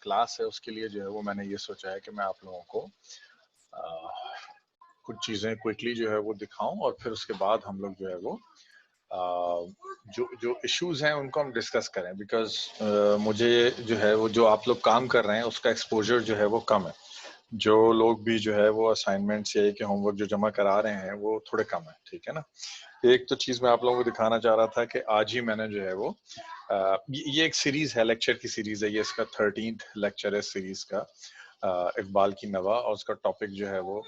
Class है उसके लिए जो है वो मैंने ये सोचा है कि मैं आप लोगों को कुछ चीजें क्विकली जो है वो दिखाऊं और फिर उसके बाद हम लोग जो है वो जो जो इश्यूज हैं उनको हम डिस्कस करें, बिकॉज मुझे जो है वो जो आप लोग काम कर रहे हैं उसका एक्सपोजर जो है वो कम है। जो लोग भी जो है वो असाइनमेंट्स या कि होमवर्क जो जमा करा रहे हैं वो थोड़े कम है, ठीक है ना। एक तो चीज मैं आप लोगों को दिखाना चाह रहा था कि आज ही मैंने जो है वो ये एक सीरीज है, लेक्चर की सीरीज है, ये इसका 13th लेक्चर है सीरीज का, इकबाल की नवा, और उसका टॉपिक जो है वो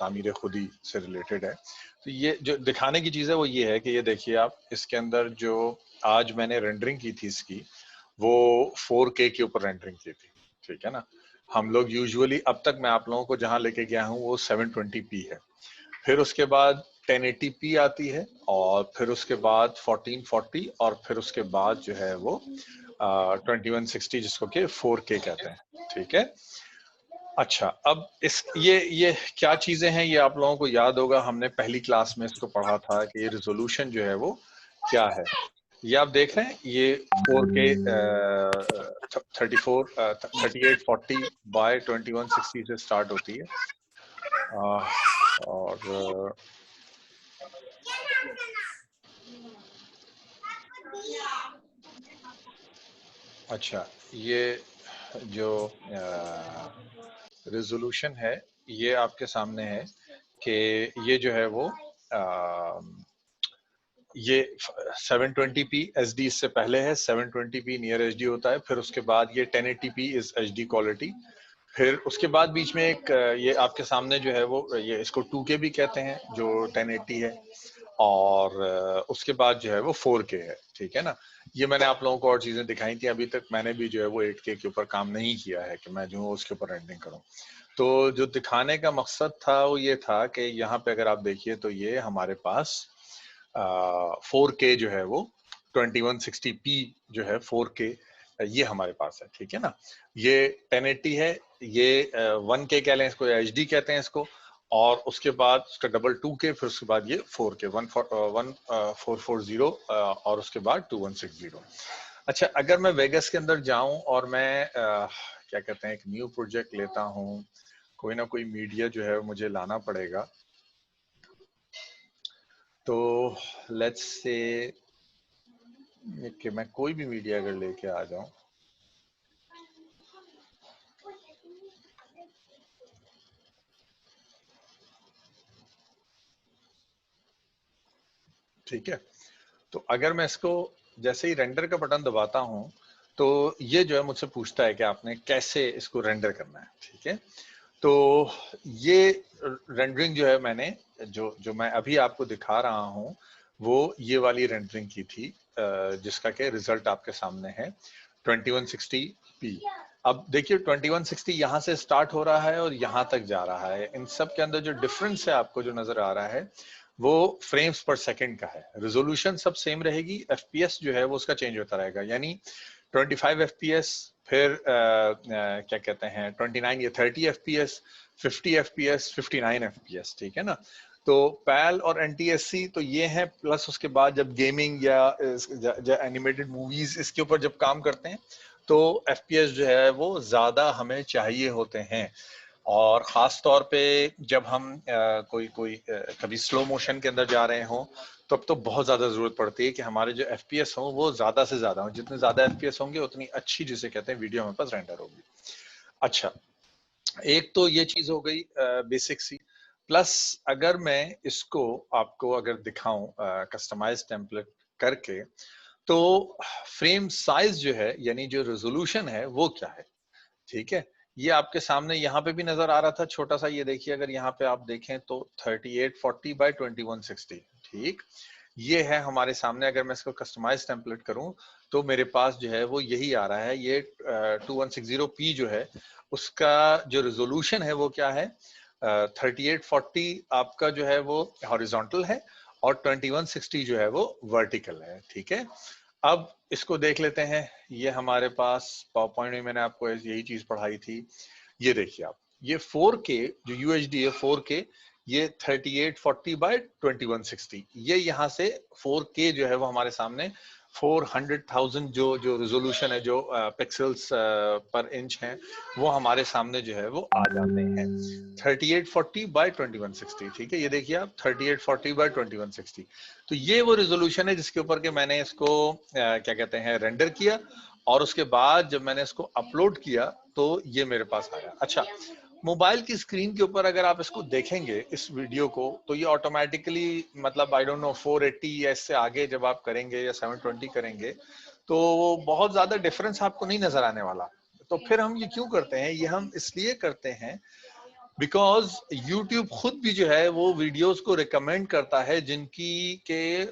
तामीर खुदी से रिलेटेड है। तो ये जो दिखाने की चीज है वो ये है कि ये देखिए आप, इसके अंदर जो आज मैंने रेंडरिंग की थी इसकी, वो 4K के ऊपर रेंडरिंग की थी, ठीक है ना। हम लोग यूजुअली अब तक मैं आप लोगों को जहां लेके गया हूं वो 720p है, फिर उसके बाद 1080p आती है, और फिर उसके बाद 1440, और फिर उसके बाद जो है वो 2160 जिसको कि 4K कहते हैं, ठीक है। अच्छा, अब इस ये क्या चीजें हैं ये आप लोगों को याद होगा, हमने पहली क्लास में इसको पढ़ा था कि ये रिजोल्यूशन जो है वो क्या है। ये आप देख रहे हैं, ये 4K 3840 बाय 2160 से स्टार्ट होती है, और अच्छा, ये जो रेजोल्यूशन है ये आपके सामने है कि ये जो है वो ये 720p SD इससे पहले है, 720p नियर HD होता है, फिर उसके बाद ये 1080p इज HD क्वालिटी, फिर उसके बाद बीच में एक ये आपके सामने जो है वो ये इसको 2K भी कहते हैं जो 1080 है, और उसके बाद जो है वो 4K है, ठीक है ना। ये मैंने आप लोगों को और चीजें दिखाई थी, अभी तक मैंने भी जो है वो 8K के ऊपर काम नहीं किया है कि मैं जो उसके ऊपर रेंडरिंग करूं। तो जो दिखाने का मकसद था वो ये था कि यहाँ पे अगर आप देखिए तो ये हमारे पास 4K जो है वो 2160p जो है 4K ये हमारे पास है, ठीक है ना। ये 1080 है, ये 1K कह लें इसको या HD कहते हैं इसको, और उसके बाद उसका डबल 2K, फिर उसके बाद ये 4K 1440 और उसके बाद 2160। अच्छा, अगर मैं वेगस के अंदर जाऊं और मैं क्या कहते हैं एक न्यू प्रोजेक्ट लेता हूं, कोई ना कोई मीडिया जो है मुझे लाना पड़ेगा, तो लेट्स से कि मैं कोई भी मीडिया अगर लेके आ जाऊं, ठीक है। तो अगर मैं इसको जैसे ही रेंडर का बटन दबाता हूं तो ये जो है मुझसे पूछता है कि आपने कैसे इसको रेंडर करना है, ठीक है। तो ये रेंडरिंग जो है मैंने जो जो मैं अभी आपको दिखा रहा हूं वो ये वाली रेंडरिंग की थी, जिसका के रिजल्ट आपके सामने है 2160p। अब देखिए 2160 यहाँ से स्टार्ट हो रहा है और यहाँ तक जा रहा है, इन सब के अंदर जो डिफरेंस है आपको जो नजर आ रहा है वो फ्रेम्स पर सेकंड का है। रेजोल्यूशन सब सेम रहेगी, एफपीएस जो है वो उसका चेंज होता रहेगा, यानी 25 एफपीएस, फिर क्या कहते हैं 29 या 30 एफपीएस, 50 एफपीएस, 59 एफपीएस, ठीक है ना। तो पैल और एनटीएससी तो ये है, प्लस उसके बाद जब गेमिंग या एनिमेटेड मूवीज इसके ऊपर जब काम करते हैं तो एफपीएस जो है वो ज्यादा हमें चाहिए होते हैं, और ख़ास तौर पे जब हम कोई कोई कभी स्लो मोशन के अंदर जा रहे हों तब तो बहुत ज़्यादा ज़रूरत पड़ती है कि हमारे जो एफपीएस हों वो ज़्यादा से ज़्यादा हों, जितने ज़्यादा एफपीएस होंगे उतनी अच्छी जिसे कहते हैं वीडियो हमारे पास रेंडर होगी। अच्छा, एक तो ये चीज़ हो गई बेसिक सी, प्लस अगर मैं इसको आपको अगर दिखाऊं कस्टमाइज टेम्पलेट करके, तो फ्रेम साइज जो है यानी जो रेजोल्यूशन है वो क्या है, ठीक है। ये आपके सामने यहाँ पे भी नजर आ रहा था छोटा सा, ये देखिए अगर यहाँ पे आप देखें तो 3840 बाय 2160, ठीक। ये है हमारे सामने, अगर मैं इसको कस्टमाइज टेम्पलेट करूं तो मेरे पास जो है वो यही आ रहा है। ये 2160p जो है उसका जो रेजोल्यूशन है वो क्या है, 3840 आपका जो है वो हॉरिजॉन्टल है, और 2160 जो है वो वर्टिकल है, ठीक है। अब इसको देख लेते हैं, ये हमारे पास पावर पॉइंट में मैंने आपको यही चीज पढ़ाई थी। ये देखिए आप, ये 4K जो यूएचडी है 4K, ये 3840 बाय 2160, ये यहाँ से 4K जो है वो हमारे सामने 400,000 जो जो रेजोल्यूशन है, जो पिक्सल्स पर इंच हैं, वो हमारे सामने जो है वो आ जाते हैं 3840 बाय 2160। ठीक है, ये देखिए आप 3840 बाय 2160। तो ये वो रेजोल्यूशन है जिसके ऊपर के मैंने इसको क्या कहते हैं रेंडर किया, और उसके बाद जब मैंने इसको अपलोड किया तो ये मेरे पास आया। अच्छा, मोबाइल की स्क्रीन के ऊपर अगर आप इसको देखेंगे इस वीडियो को, तो ये ऑटोमेटिकली मतलब आई डोंट नो 480 या इससे आगे जब आप करेंगे या 720 करेंगे तो बहुत ज्यादा डिफरेंस आपको नहीं नजर आने वाला। तो फिर हम ये क्यों करते हैं? ये हम इसलिए करते हैं बिकॉज YouTube खुद भी जो है वो वीडियोस को रिकमेंड करता है जिनकी के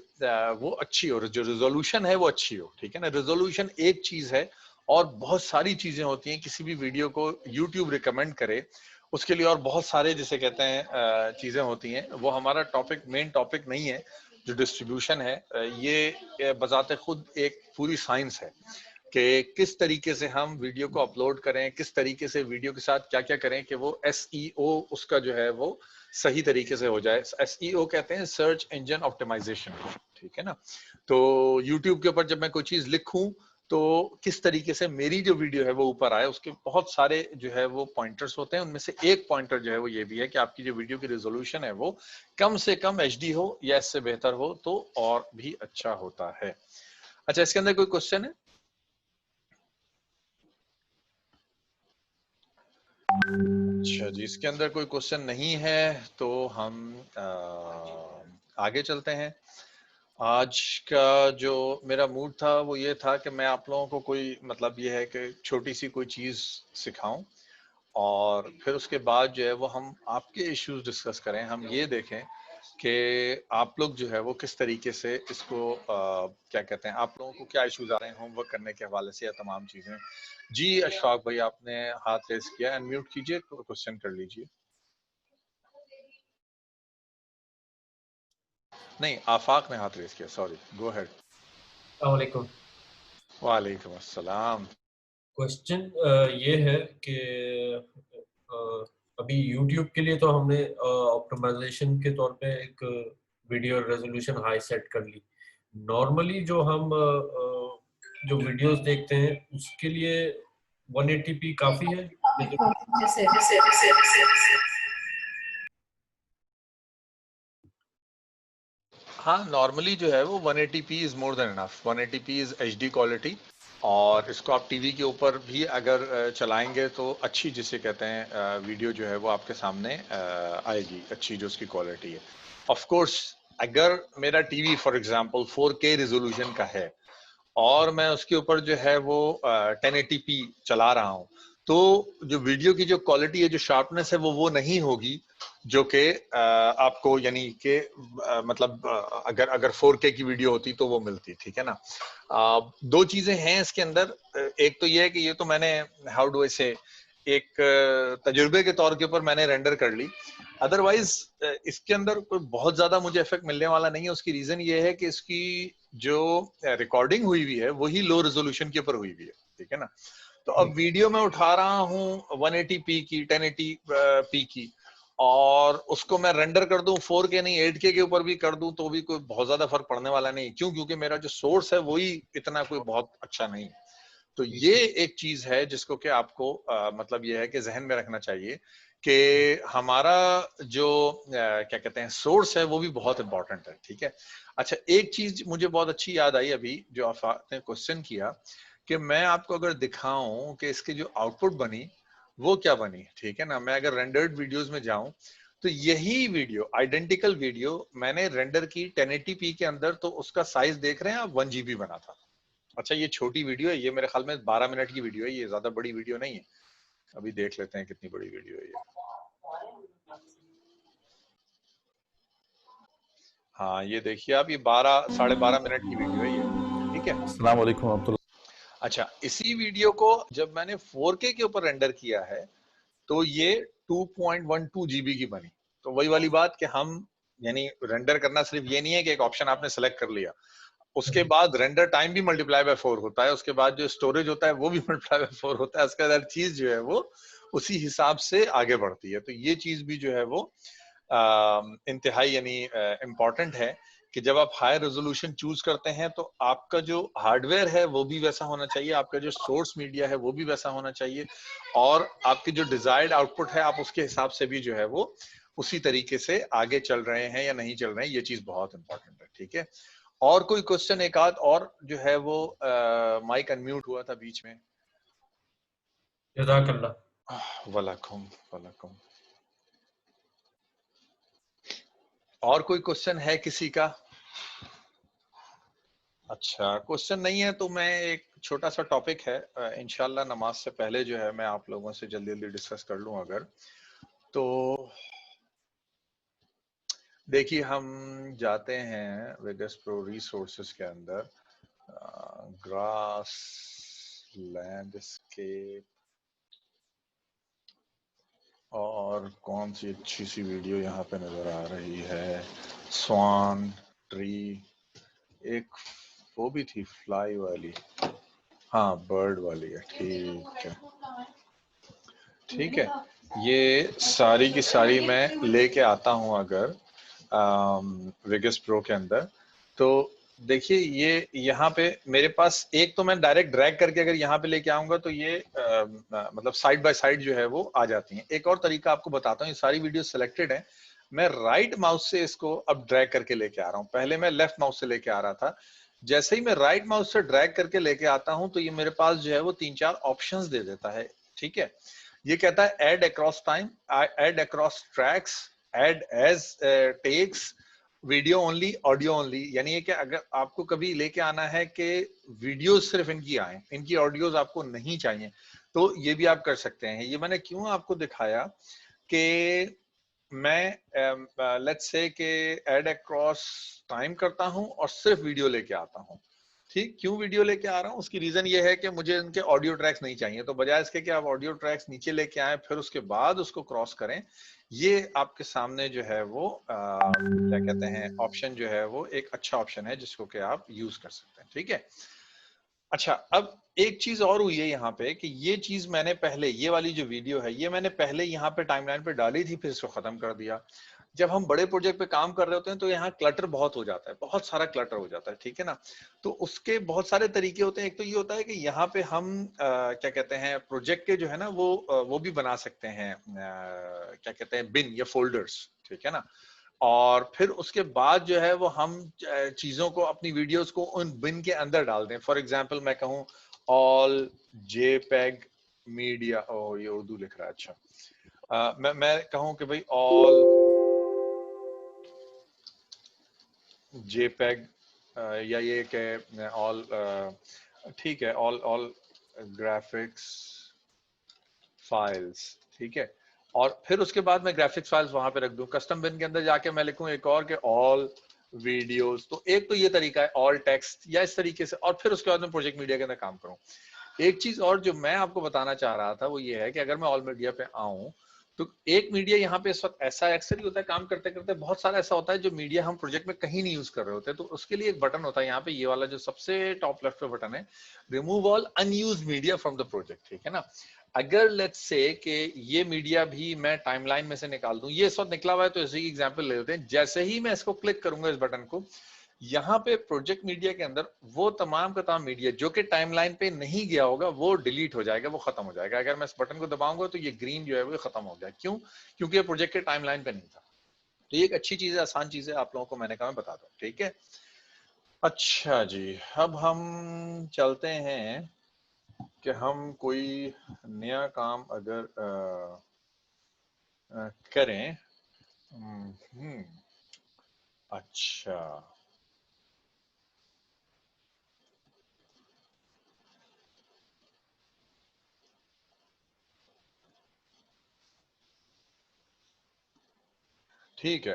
वो अच्छी हो, जो रेजोल्यूशन है वो अच्छी हो। ठीक है ना, रेजोल्यूशन एक चीज है और बहुत सारी चीजें होती हैं किसी भी वीडियो को YouTube रिकमेंड करे उसके लिए, और बहुत सारे जिसे कहते हैं चीजें होती हैं। वो हमारा टॉपिक, मेन टॉपिक नहीं है जो डिस्ट्रीब्यूशन है। ये बजाते खुद एक पूरी साइंस है कि किस तरीके से हम वीडियो को अपलोड करें, किस तरीके से वीडियो के साथ क्या क्या करें कि वो SEO उसका जो है वो सही तरीके से हो जाए। SEO कहते हैं सर्च इंजन ऑप्टिमाइजेशन। ठीक है ना, तो YouTube के ऊपर जब मैं कोई चीज लिखूं तो किस तरीके से मेरी जो वीडियो है वो ऊपर आए, उसके बहुत सारे जो है वो पॉइंटर्स होते हैं। उनमें से एक पॉइंटर जो है वो ये भी है कि आपकी जो वीडियो की रेजोल्यूशन है वो कम से कम HD हो या इससे बेहतर हो तो और भी अच्छा होता है। अच्छा, इसके अंदर कोई क्वेश्चन है? अच्छा जी, इसके अंदर कोई क्वेश्चन नहीं है तो हम आगे चलते हैं। आज का जो मेरा मूड था वो ये था कि मैं आप लोगों को कोई मतलब ये है कि छोटी सी कोई चीज सिखाऊं, और फिर उसके बाद जो है वो हम आपके इश्यूज डिस्कस करें। हम ये देखें कि आप लोग जो है वो किस तरीके से इसको क्या कहते हैं, आप लोगों को क्या इश्यूज आ रहे हैं होमवर्क करने के हवाले से या तमाम चीजें। जी अशफाक भाई, आपने हाथ रेस किया, अनम्यूट कीजिए, क्वेश्चन कर लीजिए। नहीं, आफाक ने हाथ रेस किया, सॉरी, गो अहेड। अस्सलामुअलैकुम। वालेकुम अस्सलाम। क्वेश्चन ये है कि अ, अभी YouTube के लिए तो हमने ऑप्टिमाइजेशन के तौर पे एक वीडियो रेजोल्यूशन हाई सेट कर ली। नॉर्मली जो हम जो वीडियोस देखते हैं उसके लिए 180p काफी है। हाँ, नॉर्मली जो है वो 180p is more than enough. 180p is HD quality, और इसको आप टीवी के ऊपर भी अगर चलाएंगे तो अच्छी, जिसे कहते हैं वीडियो जो है वो आपके सामने आएगी, अच्छी जो उसकी क्वालिटी है। ऑफ कोर्स अगर मेरा TV for example 4K resolution का है और मैं उसके ऊपर जो है वो 1080p चला रहा हूँ, तो जो वीडियो की जो क्वालिटी है, जो शार्पनेस है, वो नहीं होगी जो कि आपको यानी कि मतलब अगर अगर 4K की वीडियो होती तो वो मिलती। ठीक है ना, दो चीजें हैं इसके अंदर। एक तो ये है कि ये तो मैंने हाउ डू आई से एक तजुर्बे के तौर के ऊपर मैंने रेंडर कर ली। अदरवाइज इसके अंदर कोई बहुत ज्यादा मुझे इफेक्ट मिलने वाला नहीं है। उसकी रीजन ये है कि इसकी जो रिकॉर्डिंग हुई हुई है वही लो रेजोल्यूशन के ऊपर हुई हुई है। ठीक है ना, तो अब वीडियो में उठा रहा हूँ 180p की, 1080p की, और उसको मैं रेंडर कर दूं 4K नहीं 8K के ऊपर भी कर दूं तो भी कोई बहुत ज्यादा फर्क पड़ने वाला नहीं। क्यों? क्योंकि मेरा जो सोर्स है वही इतना कोई बहुत अच्छा नहीं। तो ये एक चीज है जिसको कि आपको मतलब ये है कि जहन में रखना चाहिए कि हमारा जो क्या कहते हैं सोर्स है वो भी बहुत इंपॉर्टेंट है। ठीक है। अच्छा, एक चीज मुझे बहुत अच्छी याद आई अभी जो आपने क्वेश्चन किया कि मैं आपको अगर दिखाऊं कि इसकी जो आउटपुट बनी वो क्या बनी। ठीक है ना, मैं अगर रेंडर्ड वीडियोस में जाऊं तो यही वीडियो, आइडेंटिकल वीडियो मैंने रेंडर की 1080p के अंदर, तो उसका साइज देख रहे हैं आप 1 GB बना था। अच्छा, ये छोटी वीडियो है, ये मेरे ख्याल में 12 मिनट की वीडियो है, ये ज्यादा बड़ी वीडियो नहीं है। अभी देख लेते हैं कितनी बड़ी वीडियो है ये। हाँ, ये देखिए आप, ये 12 साढ़े 12 मिनट की वीडियो है ये। ठीक है। अस्सलाम वालेकुम अब्दुल्ला। अच्छा, इसी वीडियो को जब मैंने 4K के ऊपर रेंडर किया है तो ये 2.12 GB की बनी। तो वही वाली बात कि हम यानी रेंडर करना सिर्फ ये नहीं है कि एक ऑप्शन आपने सेलेक्ट कर लिया, उसके बाद रेंडर टाइम भी मल्टीप्लाई बाय 4 होता है, उसके बाद जो स्टोरेज होता है वो भी मल्टीप्लाई बाय 4 होता है, उसका हर चीज जो है वो उसी हिसाब से आगे बढ़ती है। तो ये चीज भी जो है वो इंतहाई यानी इम्पोर्टेंट है कि जब आप हाई रेजोल्यूशन चूज करते हैं तो आपका जो हार्डवेयर है वो भी वैसा होना चाहिए, आपका जो सोर्स मीडिया है वो भी वैसा होना चाहिए, और आपकी जो डिजायर्ड आउटपुट है आप उसके हिसाब से भी जो है वो उसी तरीके से आगे चल रहे हैं या नहीं चल रहे हैं, ये चीज बहुत इंपॉर्टेंट है। ठीक है, और कोई क्वेश्चन एक आध और जो है वो माइक अनम्यूट हुआ था बीच में। जज़ाकल्लाह। वलकुम वलकुम। और कोई क्वेश्चन है किसी का? अच्छा, क्वेश्चन नहीं है तो मैं एक छोटा सा टॉपिक है, इंशाल्लाह नमाज से पहले जो है मैं आप लोगों से जल्दी जल्दी डिस्कस कर लूं अगर तो। देखिए, हम जाते हैं वेगस प्रो रिसोर्सेज के अंदर, ग्रास लैंडस्केप, और कौन सी अच्छी सी वीडियो यहाँ पे नजर आ रही है, स्वान ट्री, एक वो भी थी फ्लाई वाली, हाँ बर्ड वाली है, ठीक है ठीक है। ये सारी की सारी मैं लेके आता हूं अगर वेगस प्रो के अंदर, तो देखिए ये यहाँ पे मेरे पास एक तो मैं डायरेक्ट ड्रैग करके अगर यहाँ पे लेके आऊंगा तो ये मतलब साइड बाय साइड जो है वो आ जाती हैं। एक और तरीका आपको बताता हूँ, ये सारी वीडियो सिलेक्टेड है, मैं राइट माउस से इसको अब ड्रैग करके लेके आ रहा हूँ, पहले मैं लेफ्ट माउस से लेके आ रहा था। जैसे ही मैं राइट माउस से ड्रैग करके लेके आता हूं तो ये मेरे पास जो है वो 3-4 ऑप्शंस दे देता है। ठीक है, ये कहता है add across time, add across tracks, add as takes, video only, audio only. यानी ये कि अगर आपको कभी लेके आना है कि वीडियो सिर्फ इनकी आए, इनकी ऑडियोज आपको नहीं चाहिए, तो ये भी आप कर सकते हैं। ये मैंने क्यों आपको दिखाया कि मैं लेट्स से कि ऐड अक्रॉस टाइम करता हूं और सिर्फ वीडियो लेके आता हूं। ठीक, क्यों वीडियो लेके आ रहा हूँ, उसकी रीजन ये है कि मुझे इनके ऑडियो ट्रैक्स नहीं चाहिए, तो बजाय इसके कि आप ऑडियो ट्रैक्स नीचे लेके आए फिर उसके बाद उसको क्रॉस करें, ये आपके सामने जो है वो क्या कहते हैं ऑप्शन जो है वो एक अच्छा ऑप्शन है जिसको कि आप यूज कर सकते हैं। ठीक है, अच्छा, अब एक चीज और हुई है यहाँ पे कि ये चीज मैंने पहले, ये वाली जो वीडियो है ये मैंने पहले यहाँ पे टाइमलाइन पे डाली थी, फिर इसको खत्म कर दिया। जब हम बड़े प्रोजेक्ट पे काम कर रहे होते हैं तो यहाँ क्लटर बहुत हो जाता है, बहुत सारा क्लटर हो जाता है, ठीक है ना। तो उसके बहुत सारे तरीके होते हैं। एक तो ये होता है कि यहाँ पे हम क्या कहते हैं प्रोजेक्ट के जो है ना वो भी बना सकते हैं, क्या कहते हैं बिन या फोल्डर्स, ठीक है ना। और फिर उसके बाद जो है वो हम चीजों को, अपनी वीडियोस को उन बिन के अंदर डाल दें। फॉर एग्जांपल मैं कहूँ ऑल जेपेग मीडिया, ओ ये उर्दू लिख रहा है, अच्छा। मैं कहूँ कि भाई ऑल जेपेग, या ये कि ऑल, ठीक है, ऑल ऑल ग्राफिक्स फाइल्स, ठीक है। और फिर उसके बाद मैं ग्राफिक्स फाइल्स वहां पे रख दूं। कस्टम बिन के अंदर जाके मैं लिखूं एक और के ऑल वीडियोस। तो एक तो ये तरीका है ऑल टेक्स्ट या इस तरीके से, और फिर उसके बाद मैं प्रोजेक्ट मीडिया के अंदर काम करूं। एक चीज और जो मैं आपको बताना चाह रहा था वो ये है कि अगर मैं ऑल मीडिया पे आऊं तो एक मीडिया यहाँ पे इस वक्त ऐसा अक्सर ही होता है, काम करते करते बहुत सारा ऐसा होता है जो मीडिया हम प्रोजेक्ट में कहीं नहीं यूज कर रहे होते, तो उसके लिए एक बटन होता है यहाँ पे, ये वाला जो सबसे टॉप लेफ्ट पे बटन है, remove all unused media from the project, ठीक है ना। अगर लेट्स से कि ये मीडिया भी मैं टाइमलाइन में से निकाल दूं, ये इस वक्त निकला हुआ है, तो इसी की एग्जांपल ले लेते हैं। जैसे ही मैं इसको क्लिक करूंगा इस बटन को, यहाँ पे प्रोजेक्ट मीडिया के अंदर वो तमाम का तमाम मीडिया जो कि टाइमलाइन पे नहीं गया होगा वो डिलीट हो जाएगा, वो खत्म हो जाएगा। अगर मैं इस बटन को दबाऊंगा तो ये ग्रीन जो है वो खत्म हो गया। क्यों? क्योंकि ये प्रोजेक्ट के टाइमलाइन पे नहीं था। तो ये एक अच्छी चीज है, आसान चीज है, आप लोगों को मैंने कहा मैं बता दूं, ठीक है। अच्छा जी, अब हम चलते हैं कि हम कोई नया काम अगर करें। हम्म, अच्छा, ठीक है।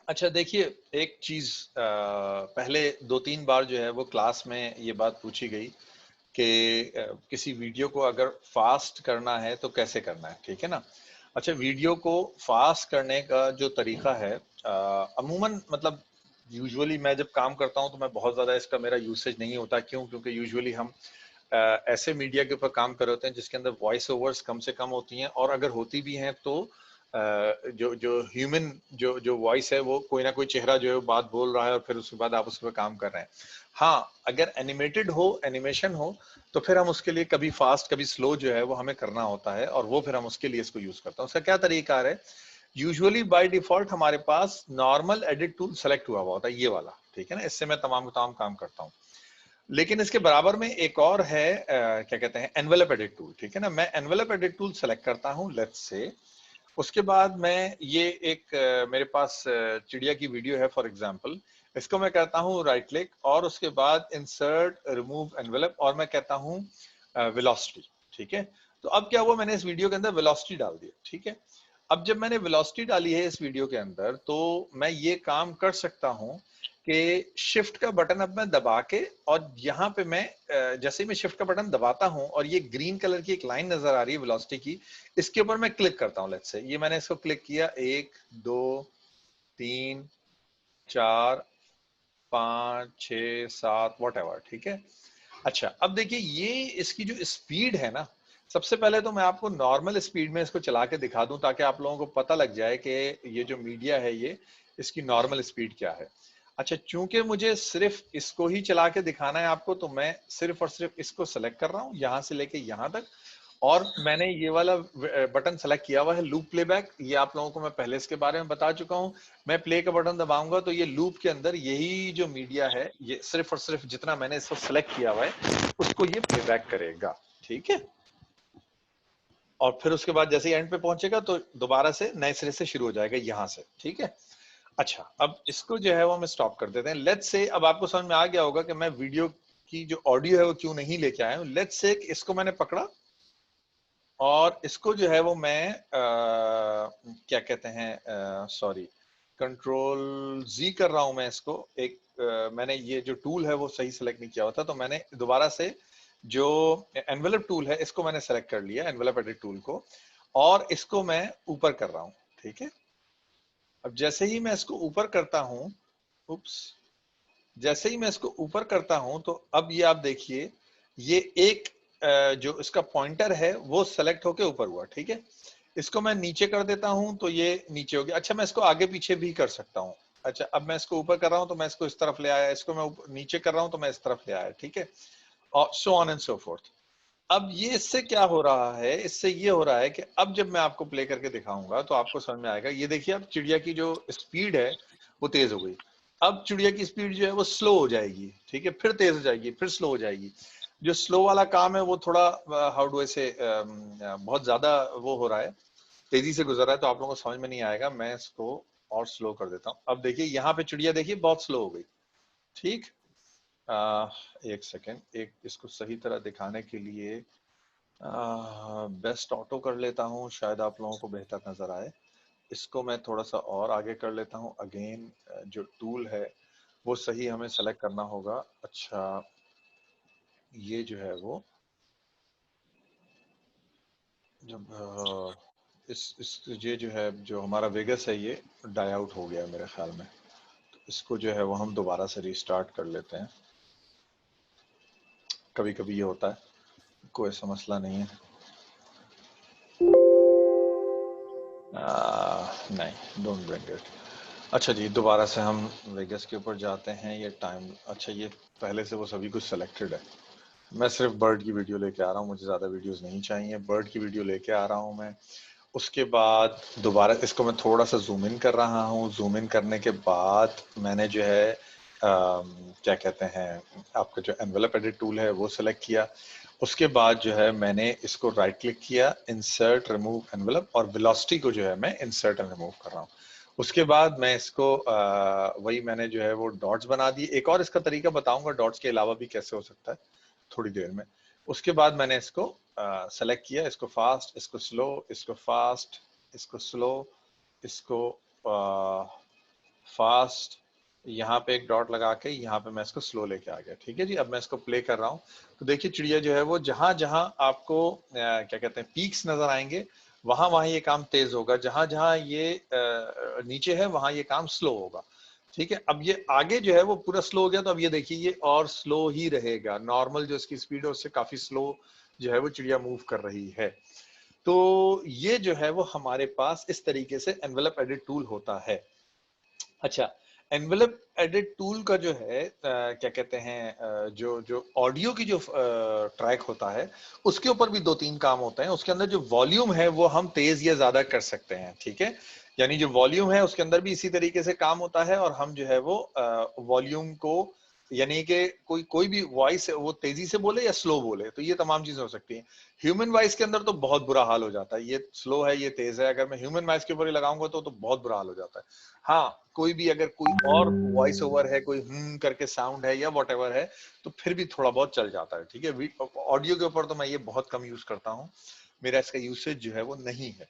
अच्छा देखिए, एक चीज पहले 2-3 बार जो है वो क्लास में ये बात पूछी गई कि किसी वीडियो को अगर फास्ट करना है तो कैसे करना है, ठीक है ना। अच्छा, वीडियो को फास्ट करने का जो तरीका है, अमूमन मतलब यूजुअली मैं जब काम करता हूं तो मैं बहुत ज्यादा इसका मेरा यूसेज नहीं होता। क्यों? क्योंकि यूजुअली हम ऐसे मीडिया के ऊपर काम कर रहे होते हैं जिसके अंदर वॉइस ओवर्स कम से कम होती हैं, और अगर होती भी हैं तो जो जो ह्यूमन जो जो वॉइस है, वो कोई ना कोई चेहरा जो है वो बात बोल रहा है और फिर उसके बाद आप उस पर काम कर रहे हैं। हाँ, अगर एनिमेटेड हो, एनिमेशन हो, तो फिर हम उसके लिए कभी फास्ट कभी स्लो जो है वो हमें करना होता है, और वो फिर हम उसके लिए इसको यूज करते हैं। उसका क्या तरीका है, यूजुअली बाय डिफॉल्ट हमारे पास नॉर्मल एडिट टूल सेलेक्ट हुआ होता है, ये वाला, ठीक है ना, इससे मैं तमाम काम करता हूँ। लेकिन इसके बराबर में एक और है, क्या कहते हैं, एनवेलप एडिट टूल, ठीक है ना। मैं एनवेलप एडिट टूल सेलेक्ट करता हूँ, लेट्स से। उसके बाद मैं ये एक मेरे पास चिड़िया की वीडियो है फॉर एग्जांपल, इसको मैं कहता हूँ राइट क्लिक, और उसके बाद इंसर्ट रिमूव एनवेलप, और मैं कहता हूँ वेलोसिटी, ठीक है। तो अब क्या हुआ, मैंने इस वीडियो के अंदर वेलोसिटी डाल दिया, ठीक है। अब जब मैंने वेलोसिटी डाली है इस वीडियो के अंदर, तो मैं ये काम कर सकता हूँ कि शिफ्ट का बटन अब मैं दबा के, और यहाँ पे मैं जैसे ही मैं शिफ्ट का बटन दबाता हूँ और ये ग्रीन कलर की एक लाइन नजर आ रही है वेलोसिटी की, इसके ऊपर मैं क्लिक करता हूँ। लेट्स से ये मैंने इसको क्लिक किया, 1 2 3 4 5 6 7 व्हाटएवर, ठीक है। अच्छा, अब देखिए ये इसकी जो स्पीड है ना, सबसे पहले तो मैं आपको नॉर्मल स्पीड में इसको चला के दिखा दूं, ताकि आप लोगों को पता लग जाए कि ये जो मीडिया है ये, इसकी नॉर्मल स्पीड क्या है। अच्छा, चूंकि मुझे सिर्फ इसको ही चला के दिखाना है आपको, तो मैं सिर्फ और सिर्फ इसको सेलेक्ट कर रहा हूं, यहां से लेके यहां तक। और मैंने ये वाला बटन सेलेक्ट किया हुआ है लूप प्लेबैक, ये आप लोगों को मैं पहले इसके बारे में बता चुका हूं। मैं प्ले का बटन दबाऊंगा तो ये लूप के अंदर यही जो मीडिया है, ये सिर्फ और सिर्फ जितना मैंने इसको सेलेक्ट किया हुआ है उसको ये प्लेबैक करेगा, ठीक है। और फिर उसके बाद जैसे एंड पे पहुंचेगा तो दोबारा से नए सिरे से शुरू हो जाएगा यहां से, ठीक है। अच्छा, अब इसको जो है वो हम स्टॉप कर देते हैं। लेट्स से अब आपको समझ में आ गया होगा कि मैं वीडियो की जो ऑडियो है वो क्यों नहीं लेके आया हूं। लेट्स से इसको मैंने पकड़ा और इसको जो है वो मैं क्या कहते हैं, सॉरी, कंट्रोल जी कर रहा हूं मैं इसको। एक मैंने ये जो टूल है वो सही सेलेक्ट नहीं किया हुआ था, तो मैंने दोबारा से जो एनवेलप टूल है इसको मैंने सेलेक्ट कर लिया, एनवेलप एडिट टूल को, और इसको मैं ऊपर कर रहा हूं, ठीक है। अब जैसे ही मैं इसको ऊपर करता हूं, उप्स, जैसे ही मैं इसको ऊपर करता हूं, तो अब ये आप देखिए, ये एक जो इसका पॉइंटर है वो सेलेक्ट होके ऊपर हुआ, ठीक है। इसको मैं नीचे कर देता हूं तो ये नीचे हो गया। अच्छा, मैं इसको आगे पीछे भी कर सकता हूं। अच्छा, अब मैं इसको ऊपर कर रहा हूं तो मैं इसको इस तरफ ले आया, इसको मैं नीचे कर रहा हूं तो मैं इस तरफ ले आया, ठीक है, और so on and so fourth. अब ये इससे क्या हो रहा है, इससे ये हो रहा है कि अब जब मैं आपको प्ले करके दिखाऊंगा तो आपको समझ में आएगा। ये देखिए, अब चिड़िया की जो स्पीड है वो तेज हो गई। अब चिड़िया की स्पीड जो है वो स्लो हो जाएगी, ठीक है, फिर तेज हो जाएगी, फिर स्लो हो जाएगी। जो स्लो वाला काम है वो थोड़ा, हाउ डू आई से, बहुत ज्यादा वो हो रहा है, तेजी से गुजर रहा है, तो आप लोगों को समझ में नहीं आएगा। मैं इसको और स्लो कर देता हूँ। अब देखिए यहाँ पे चिड़िया देखिए बहुत स्लो हो गई, ठीक। एक सेकेंड, एक इसको सही तरह दिखाने के लिए बेस्ट ऑटो कर लेता हूँ, शायद आप लोगों को बेहतर नजर आए। इसको मैं थोड़ा सा और आगे कर लेता हूँ। अगेन जो टूल है वो सही हमें सेलेक्ट करना होगा। अच्छा, ये जो है वो जब इस ये जो है, जो हमारा वेगस है ये डाई आउट हो गया है मेरे ख्याल में, तो इसको जो है वो हम दोबारा से रीस्टार्ट कर लेते हैं। कभी कभी ये होता है, कोई ऐसा मसला नहीं है। नहीं, डोंट ब्रिंग इट। अच्छा जी, दोबारा से हम वेगस के ऊपर जाते हैं। ये टाइम, अच्छा, ये पहले से वो सभी कुछ सिलेक्टेड है। मैं सिर्फ बर्ड की वीडियो लेके आ रहा हूँ, मुझे ज़्यादा वीडियोस नहीं चाहिए, बर्ड की वीडियो लेके आ रहा हूँ मैं। उसके बाद दोबारा इसको मैं थोड़ा सा जूम इन कर रहा हूँ। जूम इन करने के बाद मैंने जो है क्या कहते हैं, आपका जो एनवेलप एडिट टूल है वो सिलेक्ट किया। उसके बाद जो है मैंने इसको राइट क्लिक किया, इंसर्ट रिमूव एनवेलप, और वेलोसिटी को जो है मैं इंसर्ट एंड रिमूव कर रहा हूँ। उसके बाद मैं इसको वही मैंने जो है वो डॉट्स बना दिए। एक और इसका तरीका बताऊंगा डॉट्स के अलावा भी कैसे हो सकता है थोड़ी देर में। उसके बाद मैंने इसको सेलेक्ट किया, इसको फास्ट, इसको स्लो, इसको फास्ट, इसको स्लो, इसको फास्ट, यहाँ पे एक डॉट लगा के यहाँ पे मैं इसको स्लो लेके आ गया, ठीक है जी। अब मैं इसको प्ले कर रहा हूँ तो देखिए चिड़िया जो है वो जहां जहां आपको क्या कहते हैं पीक्स नजर आएंगे, वहां वहां ये काम तेज होगा, जहां जहां ये नीचे है वहां ये काम स्लो होगा, ठीक है। अब ये आगे जो है वो पूरा स्लो हो गया, तो अब ये देखिए ये और स्लो ही रहेगा। नॉर्मल जो इसकी स्पीड है उससे काफी स्लो जो है वो चिड़िया मूव कर रही है। तो ये जो है वो हमारे पास इस तरीके से एनवेलप एडिट टूल होता है। अच्छा, एनवेलप एडिट टूल का जो है क्या कहते हैं, जो जो ऑडियो की जो ट्रैक होता है उसके ऊपर भी 2-3 काम होते हैं। उसके अंदर जो वॉल्यूम है वो हम तेज या ज्यादा कर सकते हैं, ठीक है। यानी जो वॉल्यूम है उसके अंदर भी इसी तरीके से काम होता है, और हम जो है वो वॉल्यूम को, यानी कि कोई कोई भी वॉइस वो तेजी से बोले या स्लो बोले, तो ये तमाम चीजें हो सकती हैं। ह्यूमन वॉइस के अंदर तो बहुत बुरा हाल हो जाता है, ये स्लो है ये तेज है, अगर मैं ह्यूमन वॉइस के ऊपर ही लगाऊंगा तो बहुत बुरा हाल हो जाता है। हाँ, कोई भी अगर कोई और वॉइस ओवर है, कोई करके साउंड है या व्हाटएवर है, तो फिर भी थोड़ा बहुत चल जाता है, ठीक है। ऑडियो के ऊपर तो मैं ये बहुत कम यूज करता हूँ, मेरा इसका यूसेज जो है वो नहीं है।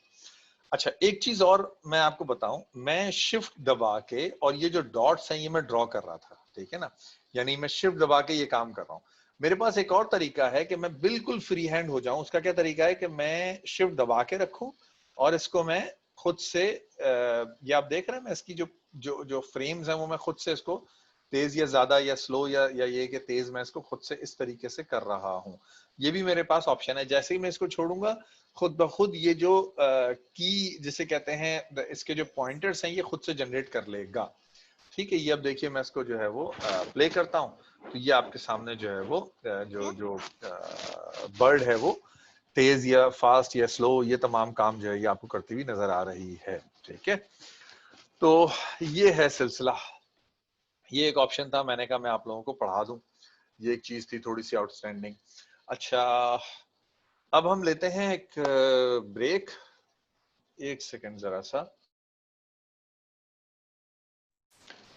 अच्छा, एक चीज और मैं आपको बताऊं, मैं शिफ्ट दबा के और ये जो डॉट्स हैं ये मैं ड्रॉ कर रहा था, ठीक है ना, यानी मैं शिफ्ट दबा के ये काम कर रहा हूं। मेरे पास एक और तरीका है कि मैं बिल्कुल फ्री हैंड हो जाऊं। उसका क्या तरीका है कि मैं शिफ्ट दबा के रखूं और इसको मैं खुद से ये आप देख रहे हैं, मैं इसकी जो जो जो फ्रेम्स हैं वो मैं खुद से इसको तेज या ज्यादा या स्लो या ये कि तेज, मैं इसको खुद से इस तरीके से कर रहा हूं। ये भी मेरे पास ऑप्शन है। जैसे ही मैं इसको छोड़ूंगा, खुद ब खुद ये जो की जिसे कहते हैं, इसके जो पॉइंटर्स हैं ये खुद से जनरेट कर लेगा, ठीक है। ये अब देखिए मैं इसको जो है वो प्ले करता हूं, तो ये आपके सामने जो है वो जो जो बर्ड है वो तेज या फास्ट या स्लो ये तमाम काम जो है ये आपको करती हुई नजर आ रही है, ठीक है। तो ये है सिलसिला। ये एक ऑप्शन था, मैंने कहा मैं आप लोगों को पढ़ा दूं, ये एक चीज थी थोड़ी सी आउटस्टैंडिंग। अच्छा, अब हम लेते हैं एक ब्रेक, एक सेकंड जरा सा।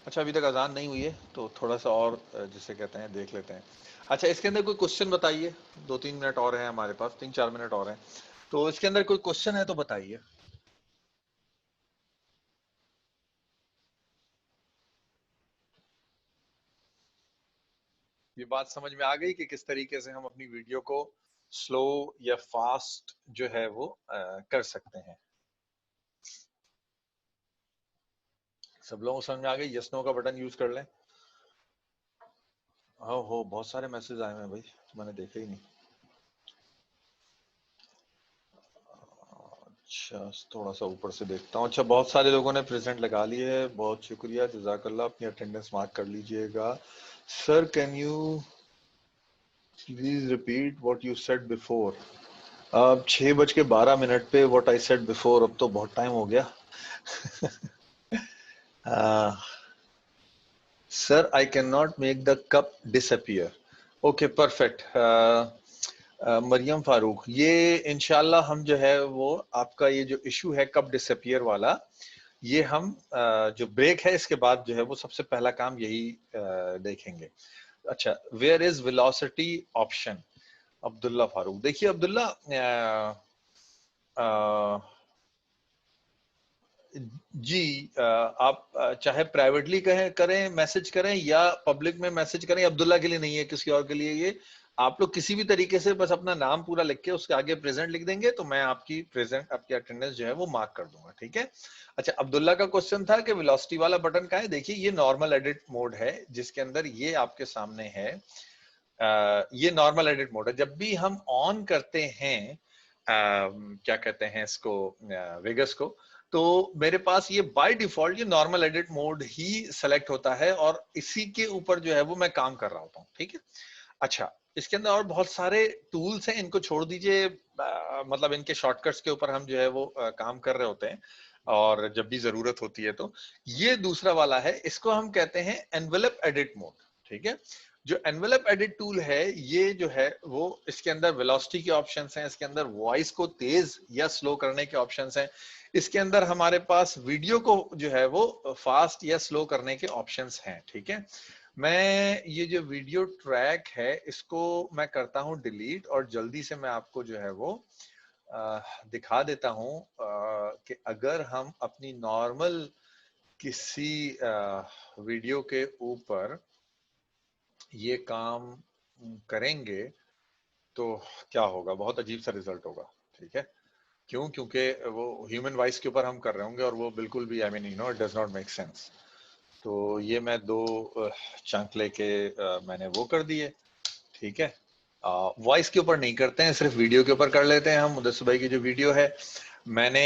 अच्छा, अभी तक अजान नहीं हुई है तो थोड़ा सा और जिसे कहते हैं देख लेते हैं। अच्छा, इसके अंदर कोई क्वेश्चन बताइए, 2-3 मिनट और हैं हमारे पास, 3-4 मिनट और हैं, तो इसके अंदर कोई क्वेश्चन है तो बताइए। ये बात समझ में आ गई कि किस तरीके से हम अपनी वीडियो को स्लो या फास्ट जो है वो कर सकते हैं। सब लोगों को समझ में आ गई? यस नो का बटन यूज कर लें। हो बहुत सारे मैसेज आए हैं भाई, तो मैंने देखा ही नहीं। अच्छा, थोड़ा सा ऊपर से देखता हूँ। अच्छा, बहुत सारे लोगों ने प्रेजेंट लगा लिए है, बहुत शुक्रिया, जजाकल्ला। अपनी अटेंडेंस मार्क कर लीजिएगा। Sir, can you please repeat what you said before? अब 6:12 पे व्हाट आई सेड बिफोर, अब तो बहुत टाइम हो गया। Sir, I can not make the cup disappear. Okay, perfect. Mariam Farooq, ये इंशाल्लाह हम जो है वो आपका ये जो इशू है कब डिसअपियर वाला, ये हम जो ब्रेक है इसके बाद जो है वो सबसे पहला काम यही देखेंगे। अच्छा, where is velocity option? Abdullah Farooq, देखिए अब्दुल्ला, जी, आप चाहे प्राइवेटली कहें करें, मैसेज करें या पब्लिक में मैसेज करें, अब्दुल्ला के लिए नहीं है, किसी और के लिए। ये आप लोग किसी भी तरीके से बस अपना नाम पूरा लिख के उसके आगे प्रेजेंट लिख देंगे, तो मैं आपकी प्रेजेंट, आपकी अटेंडेंस जो है वो मार्क कर दूंगा, ठीक है। अच्छा, अब्दुल्ला का क्वेश्चन था कि वेलोसिटी वाला बटन का है। देखिए, ये नॉर्मल एडिट मोड है जिसके अंदर ये आपके सामने है। ये नॉर्मल एडिट मोड है। जब भी हम ऑन करते हैं क्या कहते हैं इसको, वेगस को, तो मेरे पास ये बाय डिफॉल्ट ये नॉर्मल एडिट मोड ही सेलेक्ट होता है और इसी के ऊपर जो है वो मैं काम कर रहा होता हूँ, ठीक है। अच्छा, इसके अंदर और बहुत सारे टूल्स हैं, इनको छोड़ दीजिए, मतलब इनके शॉर्टकट्स के ऊपर हम जो है वो काम कर रहे होते हैं, और जब भी जरूरत होती है तो। ये दूसरा वाला है, इसको हम कहते हैं एनवेलप एडिट मोड, ठीक है। जो एनवेलप एडिट टूल है ये जो है वो, इसके अंदर वेलोसिटी के ऑप्शंस हैं, इसके अंदर वॉइस को तेज या स्लो करने के ऑप्शंस हैं, इसके अंदर हमारे पास वीडियो को जो है वो फास्ट या स्लो करने के ऑप्शंस हैं, ठीक है। मैं ये जो वीडियो ट्रैक है इसको मैं करता हूं डिलीट, और जल्दी से मैं आपको जो है वो दिखा देता हूं कि अगर हम अपनी नॉर्मल किसी वीडियो के ऊपर ये काम करेंगे तो क्या होगा, बहुत अजीब सा रिजल्ट होगा, ठीक है। क्यों? क्योंकि वो ह्यूमन वॉइस के ऊपर हम कर रहे होंगे और वो बिल्कुल भी, I mean you know, it does not make sense. तो ये मैं 2 चंक लेके मैंने वो कर दिए, ठीक है। वॉइस के ऊपर नहीं करते हैं, सिर्फ वीडियो के ऊपर कर लेते हैं हम। मुदस्सिर भाई की जो वीडियो है, मैंने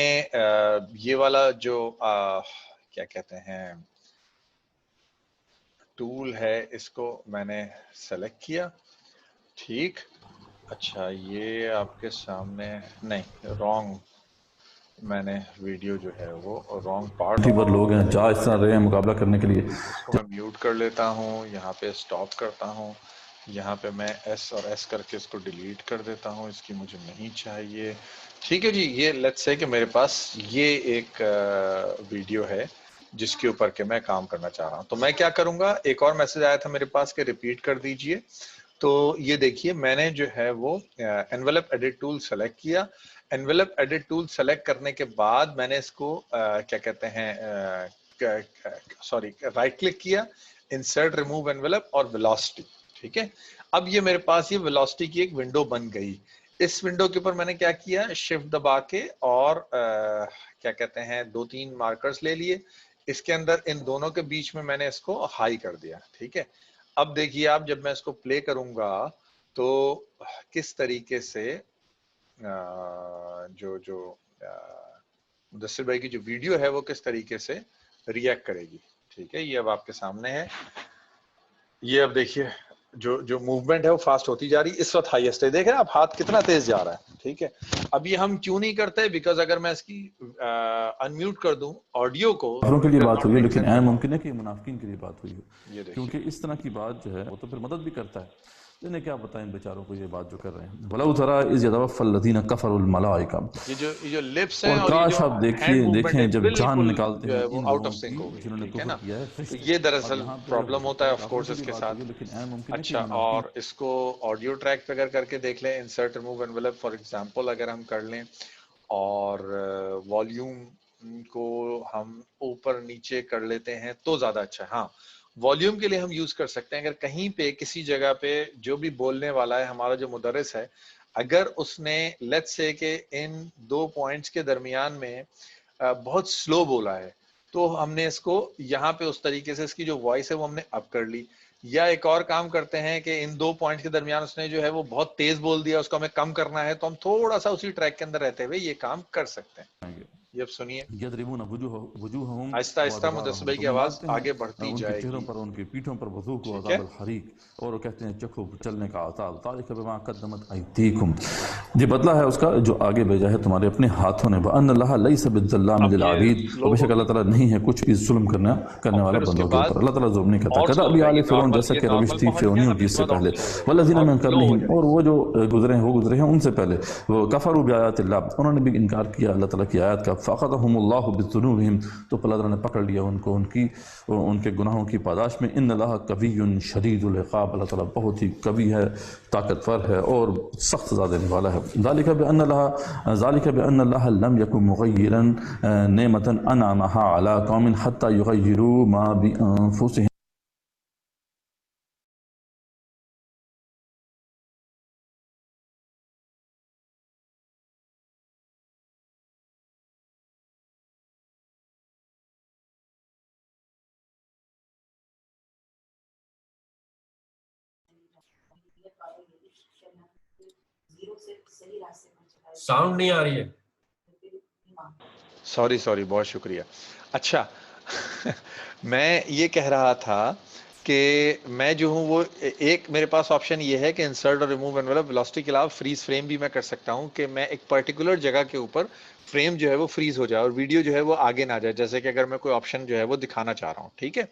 ये वाला जो क्या कहते हैं टूल है, इसको मैंने सेलेक्ट किया, ठीक। अच्छा, ये आपके सामने नहीं, रॉन्ग, मैंने वीडियो जो है वो रॉन्ग पार्ट पर लोग हैं जा इस तरह रहे हैं मुकाबला करने के लिए। इसको मैं म्यूट कर लेता हूँ, यहाँ पे स्टॉप करता हूँ, यहाँ पे मैं एस और एस करके इसको डिलीट कर देता हूँ, इसकी मुझे नहीं चाहिए। ठीक है जी, ये लेट्स से कि मेरे पास ये एक वीडियो है जिसके ऊपर के मैं काम करना चाह रहा हूँ। तो मैं क्या करूंगा, एक और मैसेज आया था मेरे पास कि रिपीट कर दीजिए। तो ये देखिए, मैंने जो है वो एनवेलप एडिट टूल सेलेक्ट किया। एनवेलप एडिट टूल सेलेक्ट करने के बाद मैंने इसको क्या कहते हैं सॉरी राइट क्लिक किया, इंसर्ट रिमूव एनवेलप और वेलोसिटी, ठीक है। अब ये मेरे पास ये वेलोसिटी की एक विंडो बन गई। इस विंडो के ऊपर मैंने क्या किया, शिफ्ट दबा के और क्या कहते हैं 2-3 मार्कर्स ले लिए, इसके अंदर इन दोनों के बीच में मैंने इसको हाई कर दिया, ठीक है। अब देखिए आप, जब मैं इसको प्ले करूंगा तो किस तरीके से जो जो मुदस्सिर भाई की जो वीडियो है वो किस तरीके से रिएक्ट करेगी, ठीक है। ये अब आपके सामने है, ये अब देखिए जो जो मूवमेंट है वो फास्ट होती जा रही है, इस वक्त हाईएस्ट है, देख रहे हैं आप हाथ कितना तेज जा रहा है, ठीक है। अब ये हम क्यों नहीं करते, बिकॉज अगर मैं इसकी अनम्यूट कर दूं ऑडियो को, काफिरों के लिए बात हुई है, लेकिन ऐन मुमकिन है कि मुनाफिकीन के लिए बात हुई है, ये क्योंकि देखिए इस तरह की बात जो है वो तो फिर मदद भी करता है। इन्हें क्या पता इन बेचारों को ये बात जो कर रहे हैं। वलौ तरा इज़ यतवफ़्फ़ल कफ़रुल मलाइका, ये जो लिप्स हैं और और ये काश जो आप हैंड देखिए मूवमेंट है देखें जब जान बिल्कुल निकालते जो हैं है वो इन आउट लोगों ऑफ सिंक की हो गई, जिन्होंने ठीक है कुफ्र ना। किया है तो फरिश्ते। ये अब दरअसल यहाँ पे हो प्रॉब्लम होता सकता है है ऑफ काफिरों कोर्स के लिए इसके बात हुई साथ। है, लेकिन ऐन मुमकिन है कि अच्छा, मुनाफिकीन। और इसको ऑडियो ट्रैक पे अगर करके देख लें, insert remove envelope for example अगर हम कर लें और वॉल्यूम को हम ऊपर नीचे कर लेते हैं तो ज्यादा अच्छा है। हाँ, वॉल्यूम के लिए हम यूज कर सकते हैं, अगर कहीं पे किसी जगह पे जो भी बोलने वाला है, हमारा जो मुदर्रिस है, अगर उसने लेट्स से कि इन 2 पॉइंट्स के दरमियान में बहुत स्लो बोला है, तो हमने इसको यहाँ पे उस तरीके से इसकी जो वॉइस है वो हमने अप कर ली। या एक और काम करते हैं कि इन 2 पॉइंट्स के दरमियान उसने जो है वो बहुत तेज बोल दिया, उसको हमें कम करना है, तो हम थोड़ा सा उसी ट्रैक के अंदर रहते हुए ये काम कर सकते हैं। ये अब सुनिए, यदरिबून वजूहहुम आहिस्ता व आहिस्ता मुदस्सिर अदबारहुम, भाई तो की वो आवाज मारते हैं आगे बढ़ती उनके चेहरों जाएगी, पर, उनके पीठों पर, वज़ूक़ु ठीक है। अज़ाबल हरीक, और वो कहते हैं चखो चलने का अज़ाब, ज़ालिका बिमा क़द्दमत अयदीकुम, ये बदला है उसका जो आगे भेजा है तुम्हारे अपने हाथों ने। वअन्न अल्लाह लैसा बिज़्ज़ल्लामिन अब लिल ये अबीद, और स्लो बेशक होगी अल्लाह ताला नहीं है कुछ भी जुल्म करने और वाला फिर उसके बंदों के ऊपर। बाद अल्लाह ताला जुल्म नहीं करता। और कदा स्लो हो अबी जाएगी, आले फिरौन, नॉर्मल, जैसा ये कि रविश नॉर्मल थी पहुंच गया फिरौनियों अब की इसके इससे बाद और पहले। स्लो हो जाएगी वल्लज़ीना और मिन स्लो हो क़ब्लिहिम, जाएगी। और वो जो गुजरे हैं उनसे पहले, वो कफरू बिआयातिल्लाह, उन्होंने भी इनकार किया अल्लाह ताला की आयत का। फ़अख़ज़हुमुल्लाहु बिज़ुनूबिहिम, तो अल्लाह ताला ने पकड़ लिया उनको उनके गुनाहों की पादाश में। इन्नल्लाह कविय्युन शदीदुल इक़ाब, अल्लाह ताला बहुत ही कवि है, ताकतवर है और सख्त सज़ा देने वाला है। ज़ालिका बिअन्नल्लाह लम यकुन मुग़य्यिरन निअमतन अनअमहा अला क़ौमिन हत्ता युग़य्यिरू मा बिअन्फुसिहिम। साउंड नहीं आ रही है। सॉरी, बहुत शुक्रिया। अच्छा मैं ये कह रहा था कि मैं जो हूँ वो एक मेरे पास ऑप्शन ये है कि इंसर्ट और रिमूव एनवेलप वेलोसिटी के अलावा फ्रीज फ्रेम भी मैं कर सकता हूँ कि मैं एक पर्टिकुलर जगह के ऊपर फ्रेम जो है वो फ्रीज हो जाए और वीडियो जो है वो आगे ना जाए, जैसे कि अगर मैं कोई ऑप्शन जो है वो दिखाना चाह रहा हूँ, ठीक है।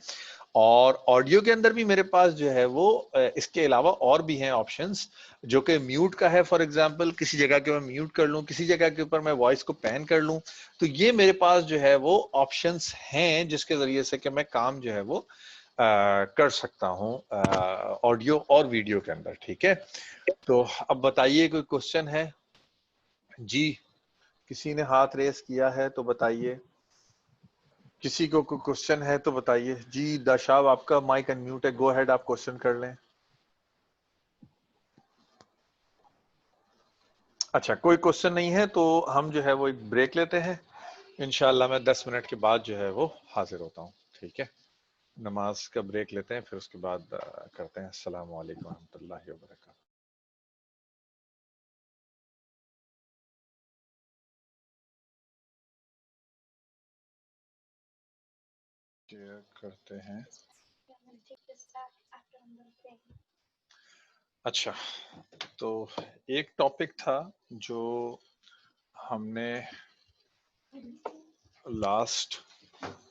और ऑडियो के अंदर भी मेरे पास जो है वो इसके अलावा और भी हैं ऑप्शंस, जो कि म्यूट का है। फॉर एग्जांपल किसी जगह के मैं म्यूट कर लूं, किसी जगह के ऊपर मैं वॉइस को पैन कर लूं, तो ये मेरे पास जो है वो ऑप्शंस हैं जिसके जरिए से कि मैं काम जो है वो कर सकता हूं ऑडियो और वीडियो के अंदर, ठीक है। तो अब बताइए कोई क्वेश्चन है जी, किसी ने हाथ रेस किया है तो बताइए, किसी को कोई क्वेश्चन है तो बताइए जी। दाशाब आपका माइक अनम्यूट है, गो अहेड, आप क्वेश्चन कर लें। अच्छा, कोई क्वेश्चन नहीं है तो हम जो है वो एक ब्रेक लेते हैं। इंशाल्लाह मैं 10 मिनट के बाद जो है वो हाजिर होता हूँ, ठीक है। नमाज का ब्रेक लेते हैं, फिर उसके बाद करते हैं। अस्सलाम वालेकुम रहमतुल्लाहि व बरकातहू। शेयर करते हैं। अच्छा, तो एक टॉपिक था जो हमने लास्ट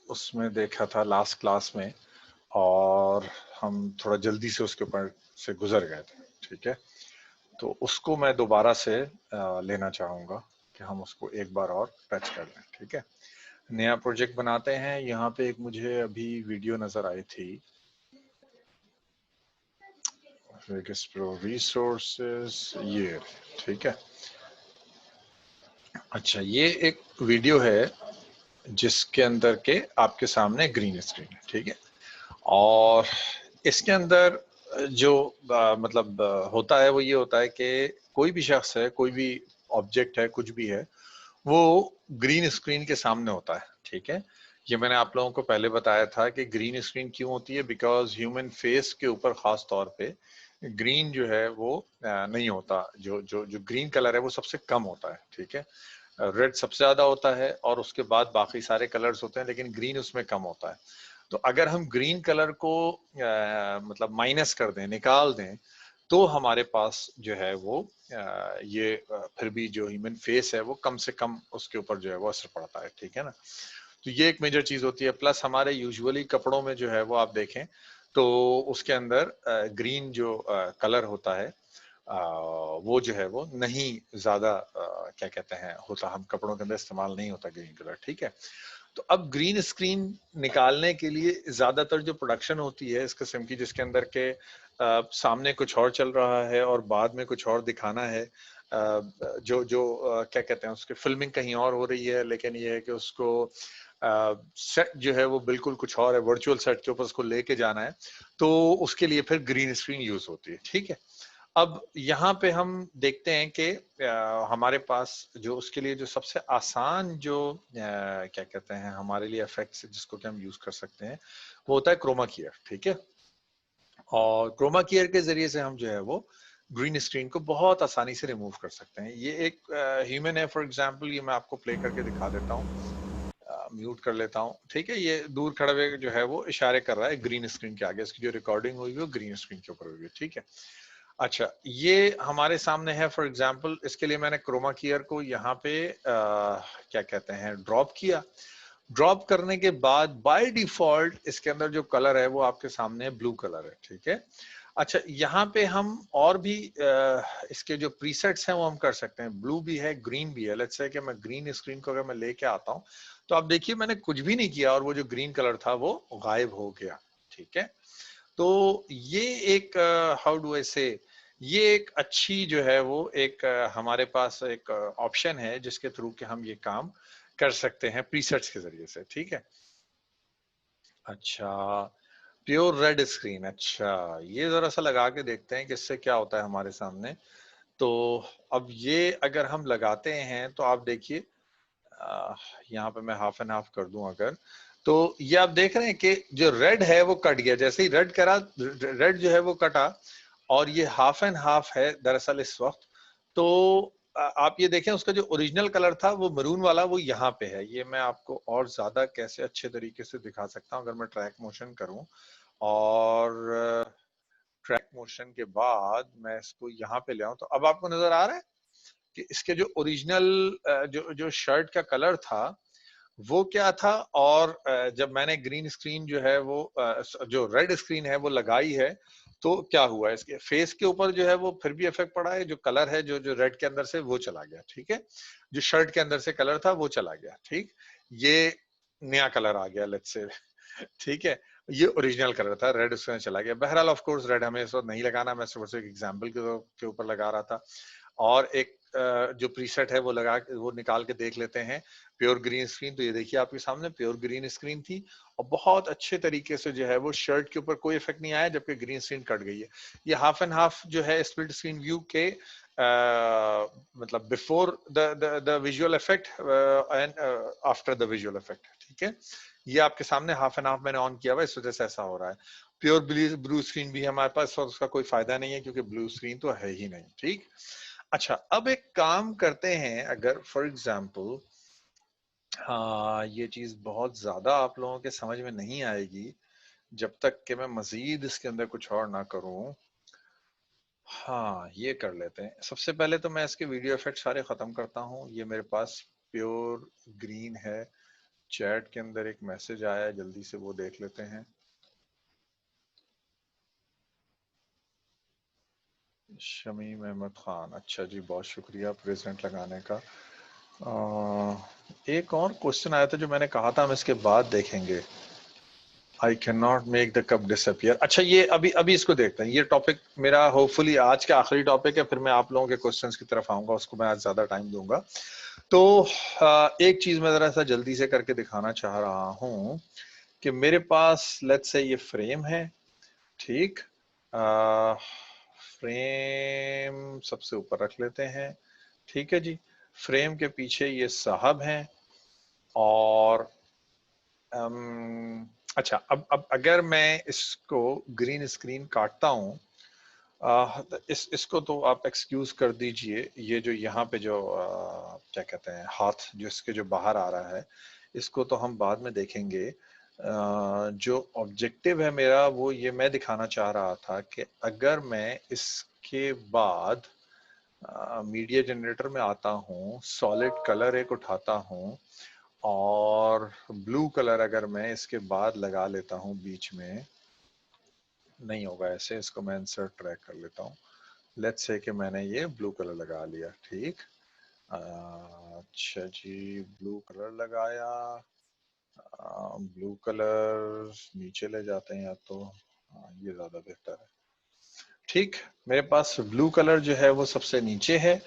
उसमें देखा था, लास्ट क्लास में, और हम थोड़ा जल्दी से उसके ऊपर से गुजर गए थे, ठीक है। तो उसको मैं दोबारा से लेना चाहूँगा कि हम उसको एक बार और टच कर लें, ठीक है। नया प्रोजेक्ट बनाते हैं। यहाँ पे एक मुझे अभी वीडियो नज़र आई थी, प्रो रिसोर्सेज, ये, ठीक है। अच्छा, ये एक वीडियो है जिसके अंदर के आपके सामने ग्रीन स्क्रीन है, ठीक है। और इसके अंदर जो मतलब होता है वो ये होता है कि कोई भी शख्स है, कोई भी ऑब्जेक्ट है, कुछ भी है, वो ग्रीन स्क्रीन के सामने होता है, ठीक है। ये मैंने आप लोगों को पहले बताया था कि ग्रीन स्क्रीन क्यों होती है, बिकॉज ह्यूमन फेस के ऊपर खास तौर पे ग्रीन जो है वो नहीं होता, जो जो जो ग्रीन कलर है वो सबसे कम होता है, ठीक है। रेड सबसे ज्यादा होता है और उसके बाद बाकी सारे कलर्स होते हैं, लेकिन ग्रीन उसमें कम होता है। तो अगर हम ग्रीन कलर को मतलब माइनस कर दें, निकाल दें, तो हमारे पास जो है वो ये फिर भी जो ह्यूमन फेस है वो कम से कम उसके ऊपर जो है वो असर पड़ता है, ठीक है ना। तो ये एक मेजर चीज होती है। प्लस हमारे यूजुअली कपड़ों में जो है वो आप देखें तो उसके अंदर ग्रीन जो कलर होता है वो जो है वो नहीं ज्यादा क्या कहते हैं होता, हम कपड़ों के अंदर इस्तेमाल नहीं होता ग्रीन कलर, ठीक है। तो अब ग्रीन स्क्रीन निकालने के लिए ज्यादातर जो प्रोडक्शन होती है इस किस्म की, जिसके अंदर के सामने कुछ और चल रहा है और बाद में कुछ और दिखाना है, जो जो क्या कहते हैं उसके फिल्मिंग कहीं और हो रही है, लेकिन ये है कि उसको सेट जो है वो बिल्कुल कुछ और है, वर्चुअल सेट के ऊपर उसको लेके जाना है, तो उसके लिए फिर ग्रीन स्क्रीन यूज होती है, ठीक है। अब यहाँ पे हम देखते हैं कि हमारे पास जो उसके लिए जो सबसे आसान जो क्या कहते हैं हमारे लिए इफेक्ट्स जिसको कि हम यूज कर सकते हैं वो होता है क्रोमा कीयर, ठीक है। और क्रोमा कीयर के जरिए से हम जो है वो ग्रीन स्क्रीन को बहुत आसानी से रिमूव कर सकते हैं। ये एक ह्यूमन है फॉर एग्जांपल, ये मैं आपको प्ले करके दिखा देता हूँ, म्यूट कर लेता हूँ, ठीक है। ये दूर खड़े हुए जो है वो इशारे कर रहा है ग्रीन स्क्रीन के आगे, इसकी जो रिकॉर्डिंग हुई है वो ग्रीन स्क्रीन के ऊपर हुई है, ठीक है। अच्छा, ये हमारे सामने है फॉर एग्जांपल, इसके लिए मैंने क्रोमा कीयर को यहाँ पे क्या कहते हैं ड्रॉप किया। ड्रॉप करने के बाद बाय डिफॉल्ट इसके अंदर जो कलर है वो आपके सामने ब्लू कलर है, ठीक है। अच्छा, यहाँ पे हम और भी इसके जो प्रीसेट्स हैं वो हम कर सकते हैं, ब्लू भी है, ग्रीन भी है। लेट्स से कि मैं ग्रीन स्क्रीन को अगर मैं लेके आता हूँ तो आप देखिए मैंने कुछ भी नहीं किया और वो जो ग्रीन कलर था वो गायब हो गया, ठीक है। तो ये एक हाउ डू आई से, ये एक अच्छी जो है वो एक हमारे पास एक ऑप्शन है जिसके थ्रू के हम ये काम कर सकते हैं प्रीसेट्स के जरिए से, ठीक है। अच्छा, प्योर रेड स्क्रीन, अच्छा ये जरा सा लगा के देखते हैं कि इससे क्या होता है हमारे सामने। तो अब ये अगर हम लगाते हैं तो आप देखिए यहाँ पे मैं हाफ एंड हाफ कर दूं अगर, तो ये आप देख रहे हैं कि जो रेड है वो कट गया, जैसे ही रेड करा, रेड जो है वो कटा, और ये हाफ एंड हाफ है दरअसल इस वक्त। तो आप ये देखें उसका जो ओरिजिनल कलर था वो मरून वाला वो यहाँ पे है। ये मैं आपको और ज्यादा कैसे अच्छे तरीके से दिखा सकता हूँ, अगर मैं ट्रैक मोशन करूं और ट्रैक मोशन के बाद मैं इसको यहाँ पे ले आऊं, तो अब आपको नजर आ रहा है कि इसके जो ओरिजिनल जो जो शर्ट का कलर था वो क्या था, और जब मैंने ग्रीन स्क्रीन जो है वो जो रेड स्क्रीन है वो लगाई है, तो क्या हुआ है इसके फेस के ऊपर जो है वो फिर भी इफेक्ट पड़ा है, जो कलर है जो जो रेड के अंदर से वो चला गया, ठीक है। जो शर्ट के अंदर से कलर था वो चला गया, ठीक। ये नया कलर आ गया लेट्स से, ठीक है। ये ओरिजिनल कलर था, रेड उसमें चला गया। बहरहाल ऑफ कोर्स रेड हमें इस वक्त नहीं लगाना, मैं सिर्फ एक एग्जांपल के ऊपर लगा रहा था। और एक जो प्रीसेट है वो लगा वो निकाल के देख लेते हैं, प्योर ग्रीन स्क्रीन। तो ये देखिए आपके सामने प्योर ग्रीन स्क्रीन थी और बहुत अच्छे तरीके से जो है वो शर्ट के ऊपर कोई इफेक्ट नहीं आया, जबकि ग्रीन स्क्रीन कट गई है। ये हाफ एंड हाफ जो है स्प्लिट स्क्रीन व्यू के मतलब before the visual effect and after the visual effect, ठीक है। ये आपके सामने हाफ एंड हाफ मैंने ऑन किया हुआ, इस वजह से ऐसा हो रहा है। प्योर ब्लू स्क्रीन भी हमारे पास, और उसका कोई फायदा नहीं है क्योंकि ब्लू स्क्रीन तो है ही नहीं, ठीक। अच्छा, अब एक काम करते हैं, अगर फॉर एग्जाम्पल हाँ, ये चीज बहुत ज्यादा आप लोगों के समझ में नहीं आएगी जब तक कि मैं मजीद इसके अंदर कुछ और ना करूं। हाँ, ये कर लेते हैं। सबसे पहले तो मैं इसके वीडियो इफेक्ट सारे खत्म करता हूँ। ये मेरे पास प्योर ग्रीन है। चैट के अंदर एक मैसेज आया है, जल्दी से वो देख लेते हैं। शमीम अहमद खान, अच्छा जी, बहुत शुक्रिया प्रेजेंट लगाने का। एक और क्वेश्चन आया था जो मैंने कहा था हम इसके बाद देखेंगे। आई can not make the cup disappear. अच्छा, ये अभी अभी इसको देखते हैं। ये टॉपिक मेरा होपफुली आज का आखिरी टॉपिक है, फिर मैं आप लोगों के क्वेश्चंस की तरफ आऊंगा, उसको मैं आज ज्यादा टाइम दूंगा। तो एक चीज मैं जरा सा जल्दी से करके दिखाना चाह रहा हूं कि मेरे पास लेट्स से ये फ्रेम है, ठीक। फ्रेम सबसे ऊपर रख लेते हैं, ठीक है जी। फ्रेम के पीछे ये साहब हैं और अच्छा, अब अगर मैं इसको ग्रीन स्क्रीन काटता हूं, इसको तो आप एक्सक्यूज कर दीजिए। ये जो यहाँ पे जो क्या कहते हैं हाथ जो इसके जो बाहर आ रहा है, इसको तो हम बाद में देखेंगे। जो ऑब्जेक्टिव है मेरा वो ये मैं दिखाना चाह रहा था कि अगर मैं इसके बाद मीडिया जनरेटर में आता हूँ, सॉलिड कलर एक उठाता हूँ और ब्लू कलर अगर मैं इसके बाद लगा लेता हूँ बीच में, नहीं होगा ऐसे, इसको मैं इंसर्ट ट्रैक कर लेता हूँ। लेट्स से कि मैंने ये ब्लू कलर लगा लिया, ठीक। अच्छा जी, ब्लू कलर लगाया। ब्लू कलर नीचे ले जाते हैं या तो, ये ज्यादा बेहतर है, ठीक। मेरे पास ब्लू कलर जो है वो सबसे नीचे है।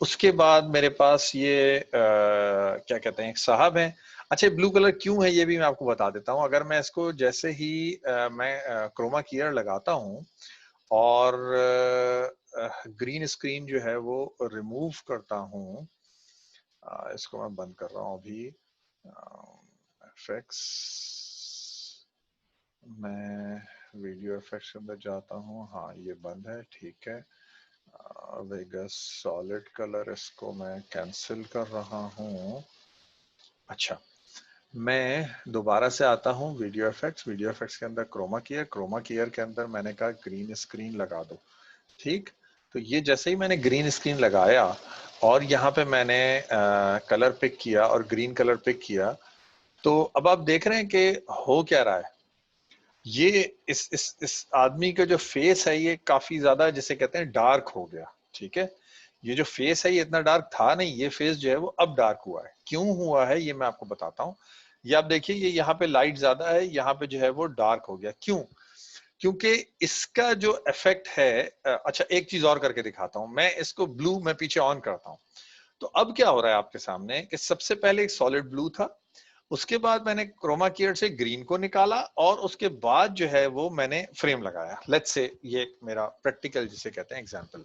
उसके बाद मेरे पास ये क्या कहते हैं एक साहब है। अच्छा, ब्लू कलर क्यों है ये भी मैं आपको बता देता हूँ। अगर मैं इसको जैसे ही मैं क्रोमा कीयर लगाता हूँ और ग्रीन स्क्रीन जो है वो रिमूव करता हूँ, इसको मैं बंद कर रहा हूँ अभी। एफएक्स, मैं वीडियो इफेक्ट्स के अंदर जाता हूँ, हाँ ये बंद है, ठीक है। वेगस सॉलिड कलर, इसको मैं कैंसिल कर रहा हूँ। अच्छा, मैं दोबारा से आता हूँ वीडियो इफेक्ट्स। वीडियो इफेक्ट्स के अंदर क्रोमा कीयर के अंदर मैंने कहा ग्रीन स्क्रीन लगा दो, ठीक। तो ये जैसे ही मैंने ग्रीन स्क्रीन लगाया और यहाँ पे मैंने कलर पिक किया और ग्रीन कलर पिक किया, तो अब आप देख रहे हैं कि हो क्या रहा है। ये इस आदमी का जो फेस है ये काफी ज्यादा जिसे कहते हैं डार्क हो गया, ठीक है। ये जो फेस है ये इतना डार्क था नहीं, ये फेस जो है वो अब डार्क हुआ है। क्यों हुआ है ये मैं आपको बताता हूँ। ये आप देखिए, ये यहाँ पे लाइट ज्यादा है, यहाँ पे जो है वो डार्क हो गया। क्यों? क्योंकि इसका जो इफेक्ट है, अच्छा एक चीज और करके दिखाता हूं मैं। इसको ब्लू मैं पीछे ऑन करता हूं, तो अब क्या हो रहा है आपके सामने कि सबसे पहले एक सॉलिड ब्लू था, उसके बाद मैंने क्रोमा कीयर से ग्रीन को निकाला और उसके बाद जो है वो मैंने फ्रेम लगाया। लेट्स से ये मेरा प्रैक्टिकल जिसे कहते हैं एग्जांपल,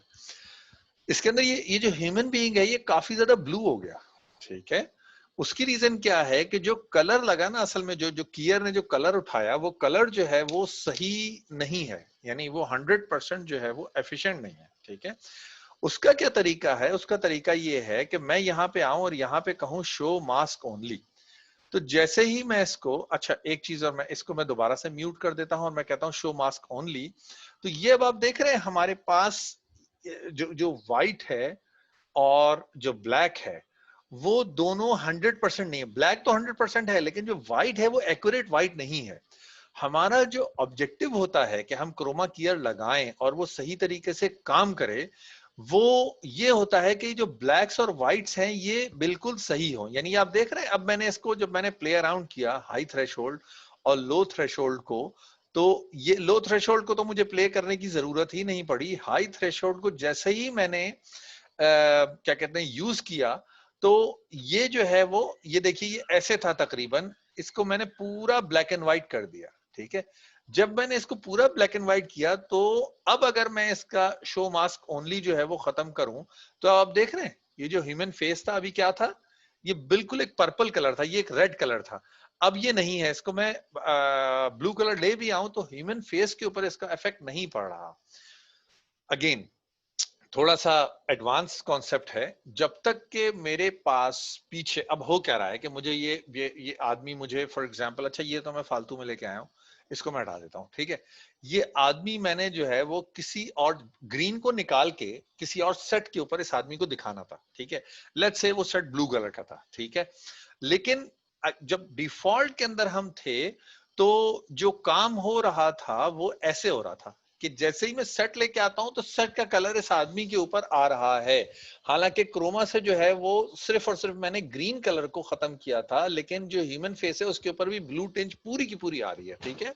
इसके अंदर ये जो ह्यूमन बीइंग है ये काफी ज्यादा ब्लू हो गया, ठीक है। उसकी रीजन क्या है कि जो कलर लगा ना, असल में जो जो कीयर ने जो कलर उठाया वो कलर जो है वो सही नहीं है, यानी वो 100% जो है वो एफिशिएंट नहीं है, ठीक है। उसका क्या तरीका है? उसका तरीका ये है कि मैं यहाँ पे आऊं और यहाँ पे कहूं शो मास्क ओनली। तो जैसे ही मैं इसको, अच्छा एक चीज और, मैं इसको मैं दोबारा से म्यूट कर देता हूं और मैं कहता हूं शो मास्क ओनली। तो ये अब आप देख रहे हैं हमारे पास जो जो व्हाइट है और जो ब्लैक है वो दोनों 100% नहीं है। ब्लैक तो 100% है लेकिन जो व्हाइट है वो एक्यूरेट व्हाइट नहीं है। हमारा जो ऑब्जेक्टिव होता है कि हम क्रोमा कीयर लगाएं और वो सही तरीके से काम करे, वो ये होता है कि जो ब्लैक्स और व्हाइट्स हैं ये बिल्कुल सही हो। यानी आप देख रहे हैं, अब मैंने इसको जब मैंने प्ले अराउंड किया हाई थ्रेशोल्ड और लो थ्रेशोल्ड को, तो ये लो थ्रेशोल्ड को तो मुझे प्ले करने की जरूरत ही नहीं पड़ी। हाई थ्रेशोल्ड को जैसे ही मैंने क्या कहते हैं यूज किया, तो ये जो है वो, ये देखिए ये ऐसे था तकरीबन। इसको मैंने पूरा ब्लैक एंड व्हाइट कर दिया, ठीक है। जब मैंने इसको पूरा ब्लैक एंड व्हाइट किया, तो अब अगर मैं इसका शो मास्क ओनली जो है वो खत्म करूं, तो आप देख रहे हैं ये जो ह्यूमन फेस था अभी क्या था, ये बिल्कुल एक पर्पल कलर था, ये एक रेड कलर था। अब ये नहीं है। इसको मैं ब्लू कलर ले भी आऊं तो ह्यूमन फेस के ऊपर इसका इफेक्ट नहीं पड़ रहा। अगेन, थोड़ा सा एडवांस कॉन्सेप्ट है। जब तक के मेरे पास पीछे, अब हो क्या रहा है कि मुझे ये आदमी मुझे फॉर एग्जांपल, अच्छा ये तो मैं फालतू में लेके आया हूँ, इसको मैं हटा देता हूँ, ठीक है। ये आदमी मैंने जो है वो किसी और ग्रीन को निकाल के किसी और सेट के ऊपर इस आदमी को दिखाना था, ठीक है। लेट्स से वो सेट ब्लू कलर का था, ठीक है। लेकिन जब डिफॉल्ट के अंदर हम थे तो जो काम हो रहा था वो ऐसे हो रहा था कि जैसे ही मैं सेट लेके आता हूं तो सेट का कलर इस आदमी के ऊपर आ रहा है। हालांकि क्रोमा से जो है वो सिर्फ और सिर्फ मैंने ग्रीन कलर को खत्म किया था, लेकिन जो ह्यूमन फेस है उसके ऊपर भी ब्लू टिंज पूरी की पूरी आ रही है, ठीक है।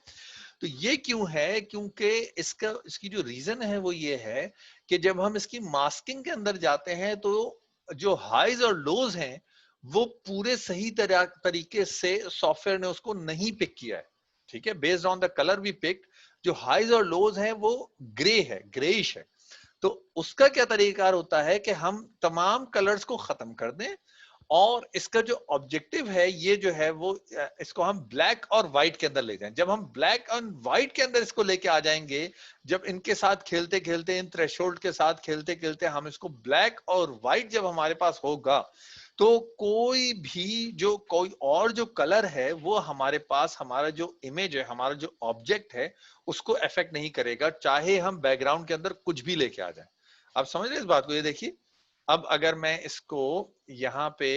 तो ये क्यों है? क्योंकि इसकी जो रीजन है वो ये है कि जब हम इसकी मास्किंग के अंदर जाते हैं तो जो हाइज और लोज हैं वो पूरे सही तरीके से सॉफ्टवेयर ने उसको नहीं पिक किया है, ठीक है। Based on the colour we pick, जो हाइज और लोज हैं वो ग्रे है, ग्रेइश है। तो उसका क्या तरीका होता है कि हम तमाम कलर्स को खत्म कर दें और इसका जो ऑब्जेक्टिव है ये जो है वो इसको हम ब्लैक और व्हाइट के अंदर ले जाएं। जब हम ब्लैक एंड व्हाइट के अंदर इसको लेके आ जाएंगे, जब इनके साथ खेलते खेलते, इन थ्रेशोल्ड के साथ खेलते खेलते हम इसको ब्लैक और व्हाइट जब हमारे पास होगा तो कोई और जो कलर है वो हमारे पास, हमारा जो इमेज है, हमारा जो ऑब्जेक्ट है उसको अफेक्ट नहीं करेगा, चाहे हम बैकग्राउंड के अंदर कुछ भी लेके आ जाए। आप समझ रहे हैं इस बात को? ये देखिए, अब अगर मैं इसको यहाँ पे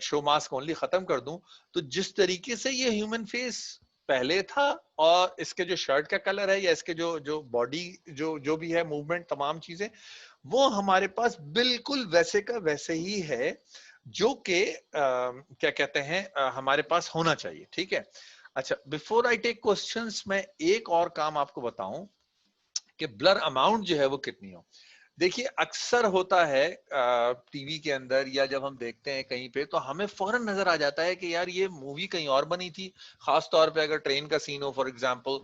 शो मास्क ओनली खत्म कर दूं तो जिस तरीके से ये ह्यूमन फेस पहले था और इसके जो शर्ट का कलर है या इसके जो जो बॉडी जो भी है, मूवमेंट, तमाम चीजें, वो हमारे पास बिल्कुल वैसे का वैसे ही है जो कि क्या कहते हैं हमारे पास होना चाहिए, ठीक है। अच्छा, बिफोर आई टेक क्वेश्चंस, मैं एक और काम आपको बताऊं कि ब्लर अमाउंट जो है वो कितनी हो। देखिए, अक्सर होता है टीवी के अंदर या जब हम देखते हैं कहीं पे तो हमें फौरन नजर आ जाता है कि यार ये मूवी कहीं और बनी थी। खास तौर पे अगर ट्रेन का सीन हो फॉर एग्जांपल,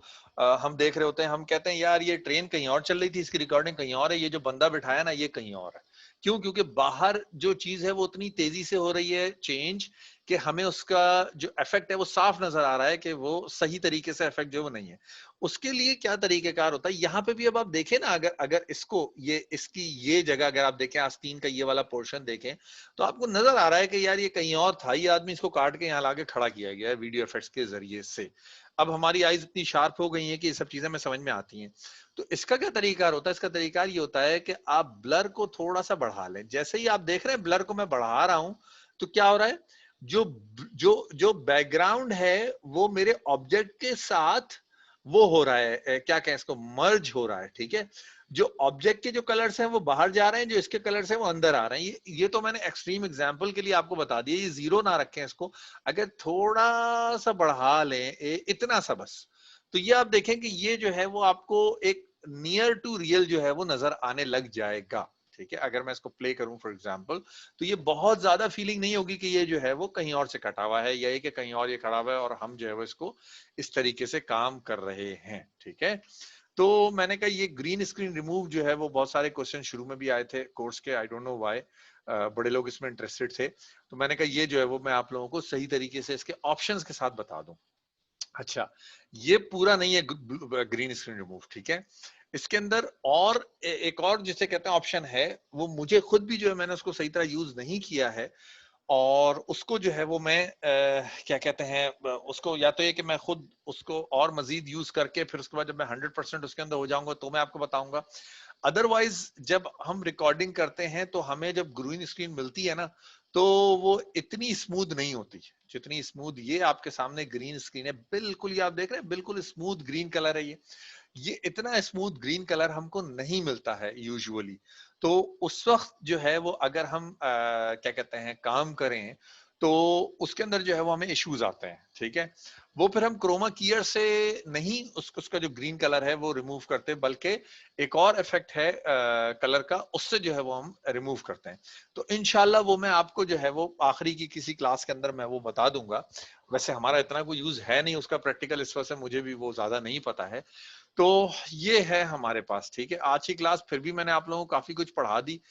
हम देख रहे होते हैं, हम कहते हैं यार ये ट्रेन कहीं और चल रही थी, इसकी रिकॉर्डिंग कहीं और है, ये जो बंदा बिठाया ना ये कहीं और है। क्यों? क्योंकि बाहर जो चीज है वो उतनी तेजी से हो रही है चेंज कि हमें उसका जो इफेक्ट है वो साफ नजर आ रहा है कि वो सही तरीके से इफेक्ट जो वो नहीं है। उसके लिए क्या तरीकेकार होता है, यहाँ पे भी अब आप देखें ना, अगर अगर इसको इसकी ये जगह अगर आप देखें, आस्तीन का ये वाला पोर्शन देखें तो आपको नजर आ रहा है कि यार ये कहीं और था, ये आदमी इसको काट के यहाँ लाके खड़ा किया गया है वीडियो इफेक्ट्स के जरिए से। अब हमारी आईज इतनी शार्प हो गई हैं कि ये सब चीजें हमें समझ में आती हैं। तो इसका क्या तरीकार होता है? इसका तरीकार ये होता है कि आप ब्लर को थोड़ा सा बढ़ा लें। जैसे ही आप देख रहे हैं ब्लर को मैं बढ़ा रहा हूं तो क्या हो रहा है, जो जो जो बैकग्राउंड है वो मेरे ऑब्जेक्ट के साथ वो हो रहा है, क्या कहें इसको, मर्ज हो रहा है, ठीक है। जो ऑब्जेक्ट के जो कलर्स हैं वो बाहर जा रहे हैं, जो इसके कलर्स हैं वो अंदर आ रहे हैं। ये तो मैंने एक्सट्रीम एग्जांपल के लिए आपको बता दिया, ये जीरो ना रखें इसको, अगर थोड़ा सा बढ़ा लें इतना सा बस, तो ये आप देखें कि ये जो है वो आपको एक नियर टू रियल जो है वो नजर आने लग जाएगा, ठीक है। अगर मैं इसको प्ले करूं फॉर एग्जांपल तो ये बहुत ज्यादा फीलिंग नहीं होगी कि ये जो है वो कहीं और से कटा हुआ है या कि कहीं और ये खड़ा हुआ है और हम जो है वो इसको इस तरीके से काम कर रहे हैं, ठीक है। तो मैंने कहा ये ग्रीन स्क्रीन रिमूव जो है वो बहुत सारे क्वेश्चन शुरू में भी आए थे कोर्स के, आई डोंट नो व्हाई, बड़े लोग इसमें इंटरेस्टेड थे, तो मैंने कहा ये जो है वो मैं आप लोगों को सही तरीके से इसके ऑप्शंस के साथ बता दूं। अच्छा, ये पूरा नहीं है ग्रीन स्क्रीन रिमूव, ठीक है। इसके अंदर और एक और जिसे कहते हैं ऑप्शन है, वो मुझे खुद भी जो है मैंने उसको सही तरह यूज नहीं किया है और उसको जो है वो मैं क्या कहते हैं उसको, या तो ये कि मैं खुद उसको और मजीद यूज करके फिर उसके बाद जब मैं 100% उसके अंदर हो जाऊंगा तो मैं आपको बताऊंगा। अदरवाइज जब हम रिकॉर्डिंग करते हैं तो हमें जब ग्रीन स्क्रीन मिलती है ना तो वो इतनी स्मूथ नहीं होती जितनी स्मूथ ये आपके सामने ग्रीन स्क्रीन है। बिल्कुल, ये आप देख रहे हैं बिल्कुल स्मूथ ग्रीन कलर है ये इतना स्मूथ ग्रीन कलर हमको नहीं मिलता है यूजुअली। तो उस वक्त जो है वो अगर हम क्या कहते हैं काम करें तो उसके अंदर जो है वो हमें इश्यूज आते हैं, ठीक है। वो फिर हम क्रोमा कीयर से नहीं उसका जो ग्रीन कलर है वो रिमूव करते, बल्कि एक और इफेक्ट है कलर का, उससे जो है वो हम रिमूव करते हैं। तो इंशाल्लाह वो मैं आपको जो है वो आखिरी की किसी क्लास के अंदर मैं वो बता दूंगा। वैसे हमारा इतना कोई यूज है नहीं उसका प्रैक्टिकल, इस वजह से मुझे भी वो ज्यादा नहीं पता है। तो ये है हमारे पास, ठीक है। आज की क्लास फिर भी मैंने आप लोगों को काफी कुछ पढ़ा दी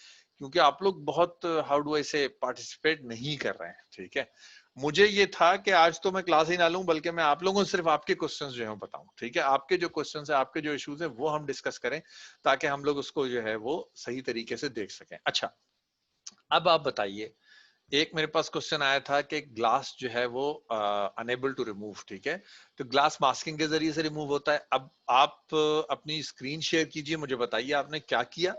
क्योंकि आप लोग बहुत हाउ डू आई से पार्टिसिपेट नहीं कर रहे हैं, ठीक है। मुझे ये था कि आज तो मैं क्लास ही ना लूं, बल्कि मैं आप लोगों को सिर्फ आपके क्वेश्चंस जो है बताऊं, ठीक है। आपके जो क्वेश्चंस है, आपके जो इश्यूज है, वो हम डिस्कस करें ताकि हम लोग उसको जो है वो सही तरीके से देख सकें। अच्छा, अब आप बताइए, एक मेरे पास क्वेश्चन आया था कि ग्लास जो है वो अनेबल टू रिमूव, ठीक है। तो ग्लास मास्किंग के जरिए से रिमूव होता है। अब आप अपनी स्क्रीन शेयर कीजिए, मुझे बताइए आपने क्या किया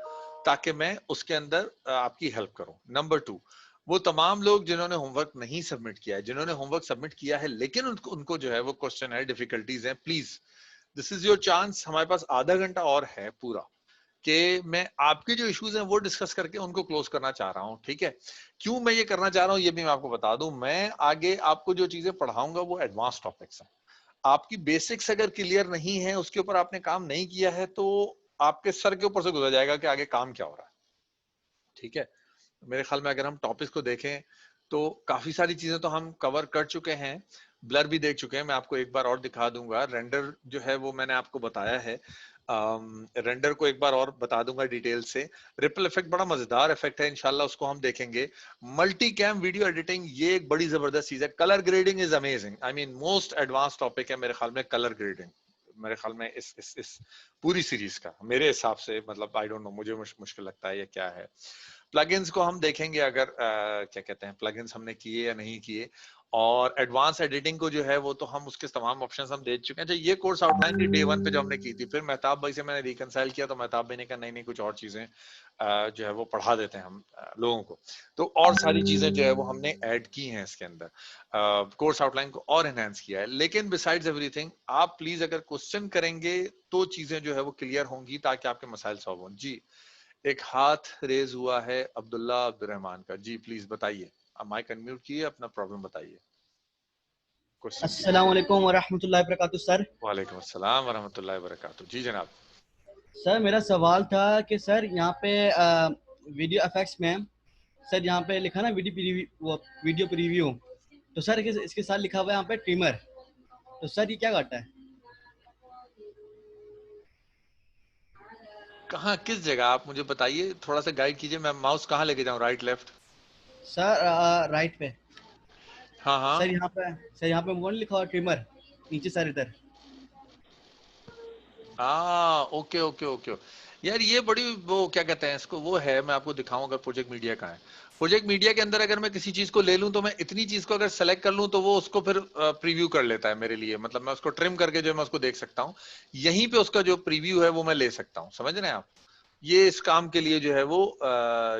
ताकि मैं उसके अंदर आपकी हेल्प करूं। नंबर 2, वो तमाम लोग जिन्होंने होमवर्क नहीं सबमिट किया है, जिन्होंने होमवर्क सबमिट किया है लेकिन उनको जो है वो क्वेश्चन है, डिफिकल्टीज है, please this is your chance. हमारे पास आधा घंटा और है पूरा कि मैं आपके जो इश्यूज हैं वो डिस्कस करके उनको क्लोज करना चाह रहा हूं, ठीक है। क्यों मैं ये करना चाह रहा हूं ये भी मैं आपको बता दूं। मैं आगे आपको जो चीजें पढ़ाऊंगा वो एडवांस टॉपिक्स हैं। आपकी बेसिक्स अगर क्लियर नहीं है, उसके ऊपर आपने काम नहीं किया है, तो आपके सर के ऊपर से गुजर जाएगा कि आगे काम क्या हो रहा है, ठीक है। मेरे ख्याल में अगर हम टॉपिक्स को देखें तो काफी सारी चीजें तो हम कवर कर चुके हैं, ब्लर भी देख चुके हैं। मैं आपको एक बार और दिखा दूंगा। रेंडर जो है वो मैंने आपको बताया है, रेंडर को एक बार और बता दूंगा डिटेल से। रिपल इफेक्ट बड़ा मजेदार इफेक्ट है, इंशाल्लाह उसको हम देखेंगे। मल्टी कैम वीडियो एडिटिंग, ये एक बड़ी जबरदस्त चीज है। Colour grading is amazing, I mean most advance topic है मेरे ख्याल में कलर ग्रेडिंग। मेरे ख्याल में इस पूरी सीरीज का मेरे हिसाब से, मतलब आई डोंट नो, मुझे मुश्किल लगता है ये क्या है। प्लगइन्स को हम देखेंगे, अगर क्या कहते हैं, प्लगइन्स हमने किए या नहीं किए। और एडवांस एडिटिंग को जो है वो तो हम उसके तमाम ऑप्शंस हम दे चुके हैं। अच्छा, ये कोर्स आउटलाइन थी डे 1 पे जो हमने की थी, फिर मेहताब भाई से मैंने रिकंसाइल किया तो मेहताब भाई ने कहा नहीं नहीं, कुछ और चीजें जो है वो पढ़ा देते हैं हम लोगों को। तो और सारी चीजें जो है वो हमने ऐड की हैं इसके अंदर, कोर्स आउटलाइन को और एनहांस किया है। लेकिन बिसाइड्स एवरीथिंग, आप प्लीज अगर क्वेश्चन करेंगे तो चीजें जो है वो क्लियर होंगी ताकि आपके मसाइल सॉल्व हों। जी, एक हाथ रेज हुआ है अब्दुल्ला अब्दुर्रहमान का। जी प्लीज बताइए, आप माइक अनम्यूट किए, अपना प्रॉब्लम बताइए, क्वेश्चन। अस्सलाम वालेकुम वरहमतुल्लाहि वबरकातुहू सर। वालेकुम अस्सलाम वरहमतुल्लाहि वबरकातुहू। जी जनाब। सर मेरा सवाल था कि सर यहाँ पे वीडियो इफेक्ट्स में सर यहाँ पे लिखा ना वीडियो प्रीव्यू, तो सर इसके साथ लिखा हुआ है यहाँ पे ट्रिमर, तो सर ये क्या करता है? कहाँ, किस जगह, आप मुझे बताइए, थोड़ा सा गाइड कीजिए। मैं माउस कहाँ लेके जाऊँ, राइट लेफ्ट? सर राइट पे। हाँ हाँ, सर यहाँ पे वन लिखा हुआ ट्रिमर, नीचे सर इधर। Okay okay okay. यार ये बड़ी वो क्या कहते हैं इसको, वो है, मैं आपको दिखाऊं अगर प्रोजेक्ट मीडिया का है। प्रोजेक्ट मीडिया के अंदर अगर मैं किसी चीज को ले लूं तो मैं इतनी चीज को अगर सेलेक्ट कर लूं तो वो उसको फिर प्रीव्यू कर लेता है मेरे लिए। मतलब मैं उसको ट्रिम करके जो मैं उसको देख सकता हूँ, यहीं पे उसका जो प्रीव्यू है वो मैं ले सकता हूँ। समझ रहे हैं आप? ये इस काम के लिए जो है वो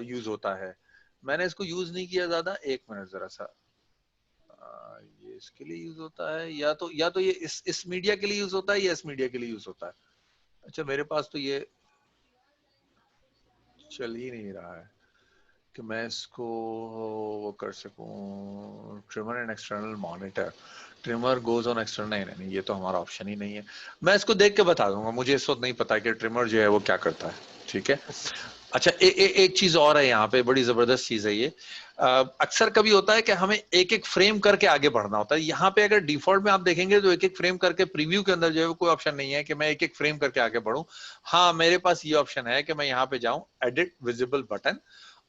यूज होता है। मैंने इसको यूज नहीं किया ज्यादा, एक मिनट जरा सा। ये इसके लिए यूज होता है, या तो ये इस मीडिया के लिए यूज होता है या इस मीडिया के लिए यूज होता है। अच्छा, मेरे पास तो ये चल ही नहीं रहा है कि मैं इसको वो कर सकूं। Trimmer and external monitor, trimmer goes on external, नहीं नहीं ये तो हमारा ऑप्शन ही नहीं है। मैं इसको देख के बता दूंगा, मुझे इस वक्त नहीं पता कि ट्रिमर जो है वो क्या करता है, ठीक है। अच्छा, एक चीज और है यहाँ पे, बड़ी जबरदस्त चीज है ये। अक्सर कभी होता है कि हमें एक एक फ्रेम करके आगे बढ़ना होता है। यहाँ पे अगर डिफॉल्ट में आप देखेंगे तो एक एक फ्रेम करके, प्रीव्यू के अंदर जो है वो कोई ऑप्शन नहीं है कि मैं एक एक फ्रेम करके आगे बढ़ूं। हाँ, मेरे पास ये ऑप्शन है कि मैं यहाँ पे जाऊं, एडिट विजिबल बटन,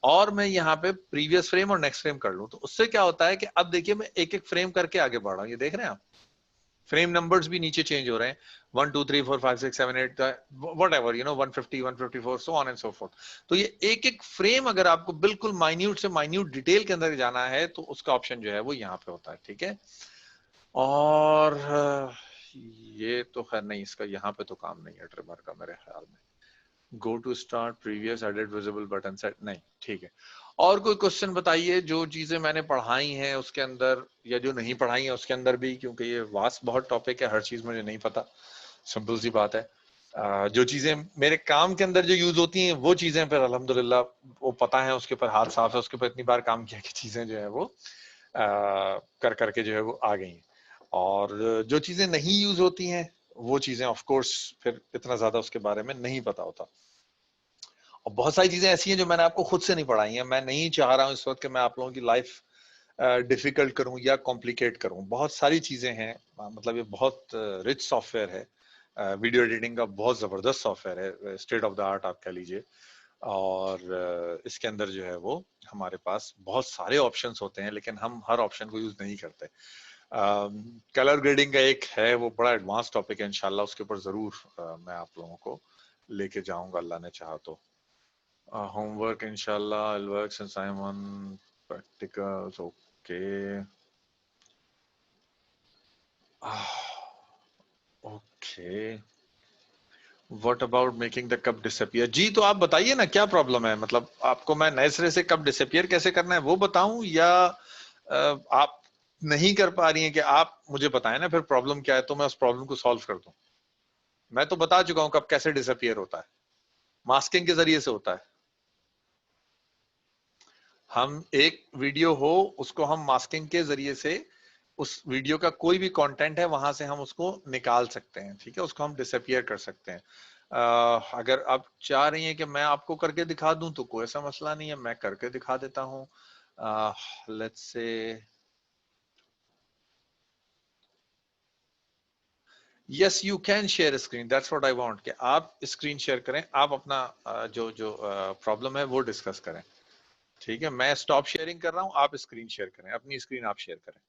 और मैं यहाँ पे प्रीवियस फ्रेम और नेक्स्ट फ्रेम कर लूं। तो उससे क्या होता है कि अब देखिए मैं एक एक फ्रेम करके आगे बढ़ रहा हूँ। ये देख रहे हैं आप, फ्रेम नंबर्स भी नीचे चेंज हो रहे हैं, 1 2 3 4 5 6 7 8 whatever, 150 154 so on and so fourth. तो ये एक एक फ्रेम अगर आपको बिल्कुल माइन्यूट से माइन्यूट डिटेल के अंदर जाना है तो उसका ऑप्शन जो है वो यहाँ पे होता है, ठीक है। और ये तो खैर नहीं, इसका यहाँ पे तो काम नहीं है ट्रिमर का मेरे ख्याल में। Go to start previous edit visible button set, नहीं, ठीक है। और कोई क्वेश्चन बताइए, जो चीजें मैंने पढ़ाई हैं उसके अंदर, या जो नहीं पढ़ाई हैं उसके अंदर भी, क्योंकि ये वास्ट बहुत टॉपिक है, हर चीज मुझे नहीं पता, सिंपल सी बात है। जो चीजें मेरे काम के अंदर जो यूज होती हैं वो चीजें फिर अल्हम्दुलिल्लाह वो पता है, उसके ऊपर हाथ साफ है, उसके ऊपर इतनी बार काम किया कि चीजें जो है वो कर करके जो है वो आ गई हैं। और जो चीजें नहीं यूज होती हैं वो चीजें ऑफ कोर्स फिर इतना ज्यादा उसके बारे में नहीं पता होता। और बहुत सारी चीजें ऐसी हैं जो मैंने आपको खुद से नहीं पढ़ाई हैं। मैं नहीं चाह रहा हूं इस वक्त कि मैं आप लोगों की लाइफ डिफिकल्ट करूं या कॉम्प्लिकेट करूं। बहुत सारी चीजें हैं, मतलब ये बहुत रिच सॉफ्टवेयर है, वीडियो एडिटिंग का बहुत जबरदस्त सॉफ्टवेयर है, स्टेट ऑफ द आर्ट आप कह लीजिए। और इसके अंदर जो है वो हमारे पास बहुत सारे ऑप्शंस होते हैं, लेकिन हम हर ऑप्शन को यूज नहीं करते। कलर ग्रेडिंग का एक है, वो बड़ा एडवांस टॉपिक है, इंशाल्लाह उसके ऊपर जरूर मैं आप लोगों को लेके जाऊंगा, अल्लाह ने चाहा तो। होमवर्क इंशाल्लाह, I'll work since I'm on practicals, okay. Okay, what about making the cup disappear? जी तो आप बताइए ना क्या प्रॉब्लम है, मतलब आपको मैं नए सिरे से कप डिसअपियर कैसे करना है वो बताऊं, या आप नहीं कर पा रही हैं कि आप मुझे बताएं ना फिर प्रॉब्लम क्या है, तो मैं उस प्रॉब्लम को सॉल्व कर दूं। मैं तो बता चुका हूं कब कैसे डिसअपियर होता है, मास्किंग के जरिए से होता है। हम एक वीडियो हो उसको हम मास्किंग के जरिए से, उस वीडियो का कोई भी कंटेंट है वहां से हम उसको निकाल सकते हैं, ठीक है, उसको हम डिसअपियर कर सकते हैं। अगर आप चाह रही हैं कि मैं आपको करके दिखा दूं तो कोई ऐसा मसला नहीं है, मैं करके दिखा देता हूं। Let's say yes you can share screen, that's what I want, कि आप स्क्रीन शेयर करें, आप अपना जो जो प्रॉब्लम है वो डिस्कस करें, ठीक है। मैं स्टॉप शेयरिंग कर रहा हूं, आप स्क्रीन शेयर करें, अपनी स्क्रीन आप शेयर करें।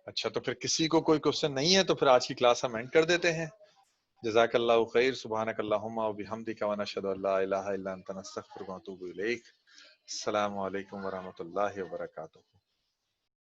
अच्छा, तो फिर किसी को कोई क्वेश्चन नहीं है तो फिर आज की क्लास हम एंड कर देते हैं। जज़ाकल्लाहु खैर, सुब्हानकल्लाहुम्मा व बिहम्दिका व नशहदु अल्ला इलाहा इल्ला अंता नस्तगफिरुका व नतूबु इलैक। अस्सलामु अलैकुम व रहमतुल्लाहि व बरकातुहू।